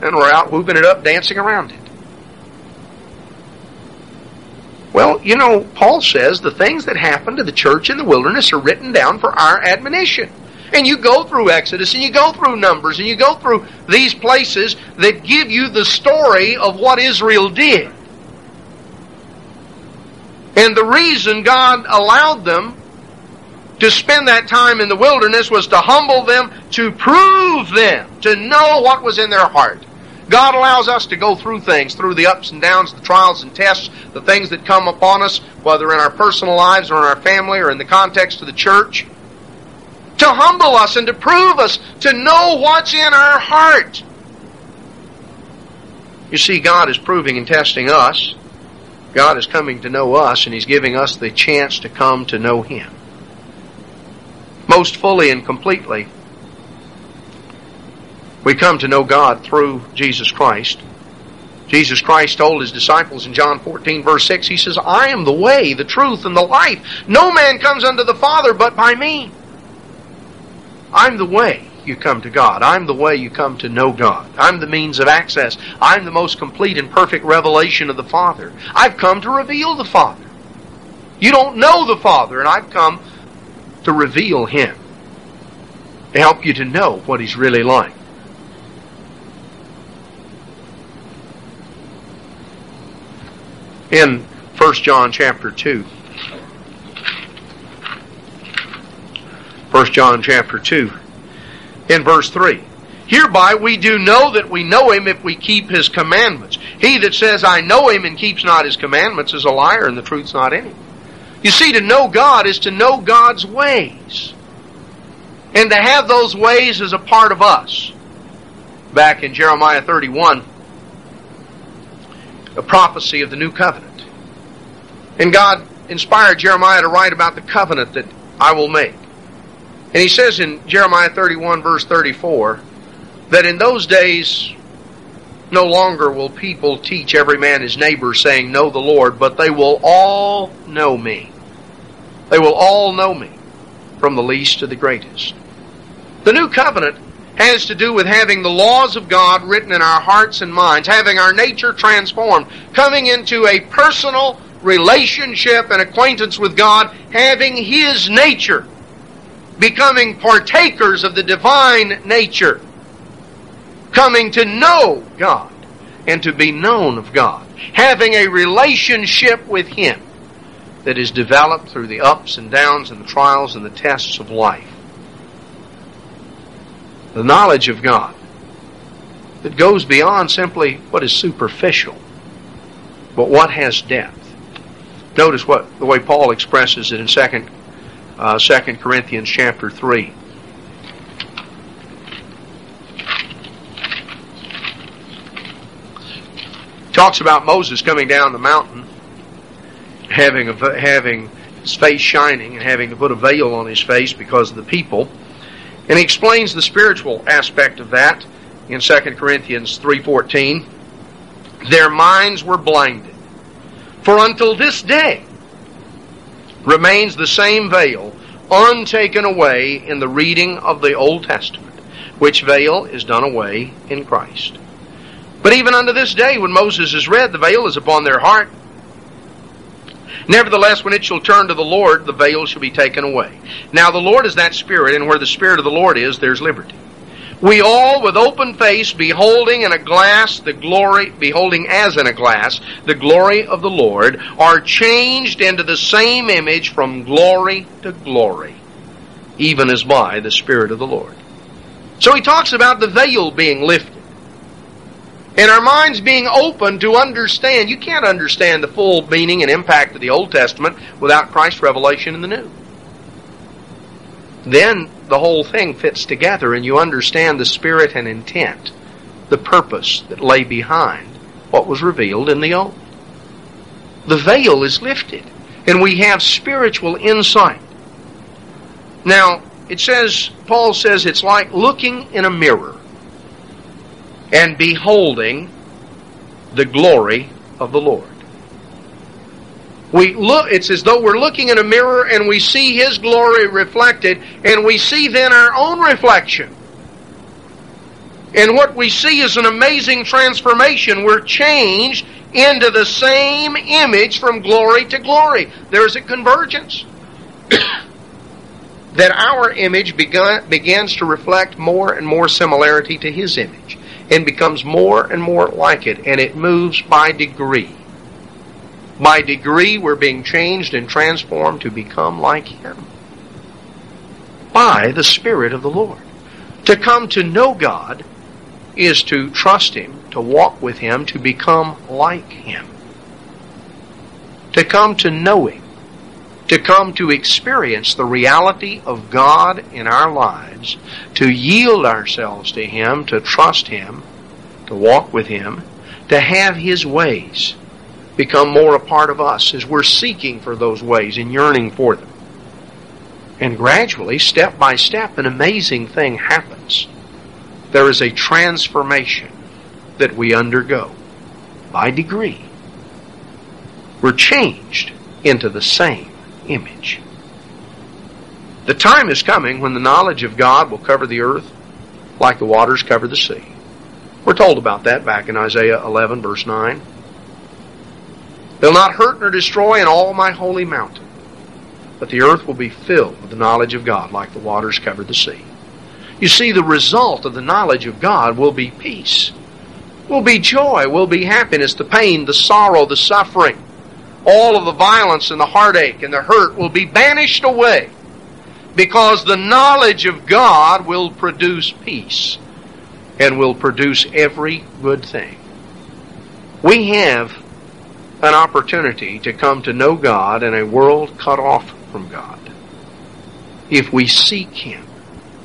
and were out whooping it up, dancing around it. Well, you know, Paul says the things that happened to the church in the wilderness are written down for our admonition. And you go through Exodus, and you go through Numbers, and you go through these places that give you the story of what Israel did. And the reason God allowed them to spend that time in the wilderness was to humble them, to prove them, to know what was in their heart. God allows us to go through things, through the ups and downs, the trials and tests, the things that come upon us, whether in our personal lives or in our family or in the context of the church, to humble us and to prove us, to know what's in our heart. You see, God is proving and testing us. God is coming to know us, and He's giving us the chance to come to know Him most fully and completely. We come to know God through Jesus Christ. Jesus Christ told His disciples in John 14, verse 6, He says, I am the way, the truth, and the life. No man comes unto the Father but by me. I'm the way you come to God. I'm the way you come to know God. I'm the means of access. I'm the most complete and perfect revelation of the Father. I've come to reveal the Father. You don't know the Father, and I've come to reveal Him, to help you to know what He's really like. In 1 John chapter 2, 1 John chapter 2, in verse 3, hereby we do know that we know Him if we keep His commandments. He that says, I know Him, and keeps not His commandments is a liar, and the truth's not in him. You see, to know God is to know God's ways. And to have those ways as a part of us. Back in Jeremiah 31, a prophecy of the new covenant. And God inspired Jeremiah to write about the covenant that I will make. And he says in Jeremiah 31, verse 34, that in those days no longer will people teach every man his neighbor, saying, know the Lord, but they will all know me. They will all know me, from the least to the greatest. The new covenant has to do with having the laws of God written in our hearts and minds, having our nature transformed, coming into a personal relationship and acquaintance with God, having His nature, becoming partakers of the divine nature, coming to know God and to be known of God, having a relationship with Him that is developed through the ups and downs and the trials and the tests of life. The knowledge of God that goes beyond simply what is superficial, but what has depth. Notice the way Paul expresses it in 2 Corinthians chapter 3. Talks about Moses coming down the mountain, having his face shining and having to put a veil on his face because of the people. And he explains the spiritual aspect of that in 2 Corinthians 3:14. Their minds were blinded. For until this day remains the same veil untaken away in the reading of the Old Testament, which veil is done away in Christ. But even unto this day, when Moses is read, the veil is upon their heart. Nevertheless, when it shall turn to the Lord, the veil shall be taken away. Now the Lord is that Spirit, and where the Spirit of the Lord is, there's liberty. We all, with open face, beholding as in a glass the glory of the Lord, are changed into the same image from glory to glory, even as by the Spirit of the Lord. So he talks about the veil being lifted, and our minds being open to understand. You can't understand the full meaning and impact of the Old Testament without Christ's revelation in the New. Then the whole thing fits together and you understand the spirit and intent, the purpose that lay behind what was revealed in the Old. The veil is lifted and we have spiritual insight. Now, Paul says it's like looking in a mirror and beholding the glory of the Lord. It's as though we're looking in a mirror and we see His glory reflected, and we see then our own reflection. And what we see is an amazing transformation. We're changed into the same image from glory to glory. There's a convergence. That our image begins to reflect more and more similarity to His image, and becomes more and more like it, and it moves by degree. By degree, we're being changed and transformed to become like Him by the Spirit of the Lord. To come to know God is to trust Him, to walk with Him, to become like Him. To come to know Him, to come to experience the reality of God in our lives, to yield ourselves to Him, to trust Him, to walk with Him, to have His ways become more a part of us as we're seeking for those ways and yearning for them. And gradually, step by step, an amazing thing happens. There is a transformation that we undergo by degree. We're changed into the same image. The time is coming when the knowledge of God will cover the earth like the waters cover the sea. We're told about that back in Isaiah 11, verse 9. They'll not hurt nor destroy in all my holy mountain, but the earth will be filled with the knowledge of God like the waters cover the sea. You see, the result of the knowledge of God will be peace, will be joy, will be happiness. The pain, the sorrow, the suffering, all of the violence and the heartache and the hurt will be banished away, because the knowledge of God will produce peace and will produce every good thing. We have an opportunity to come to know God in a world cut off from God, if we seek Him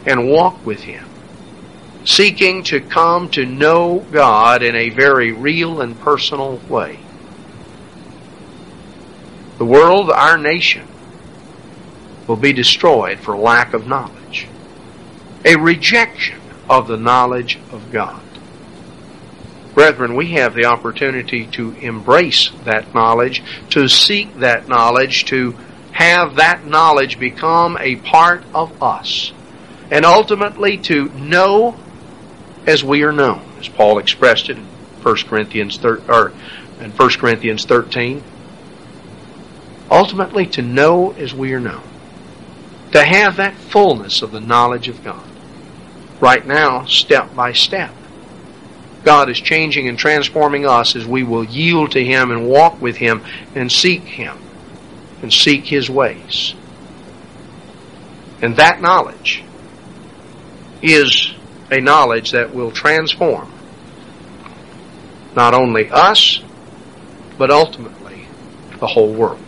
and walk with Him, seeking to come to know God in a very real and personal way. The world, our nation, will be destroyed for lack of knowledge, a rejection of the knowledge of God. Brethren, we have the opportunity to embrace that knowledge, to seek that knowledge, to have that knowledge become a part of us, and ultimately to know as we are known, as Paul expressed it in 1 Corinthians 13. Ultimately to know as we are known, to have that fullness of the knowledge of God. Right now, step by step, God is changing and transforming us as we will yield to Him and walk with Him and seek Him and seek His ways. And that knowledge is a knowledge that will transform not only us, but ultimately the whole world.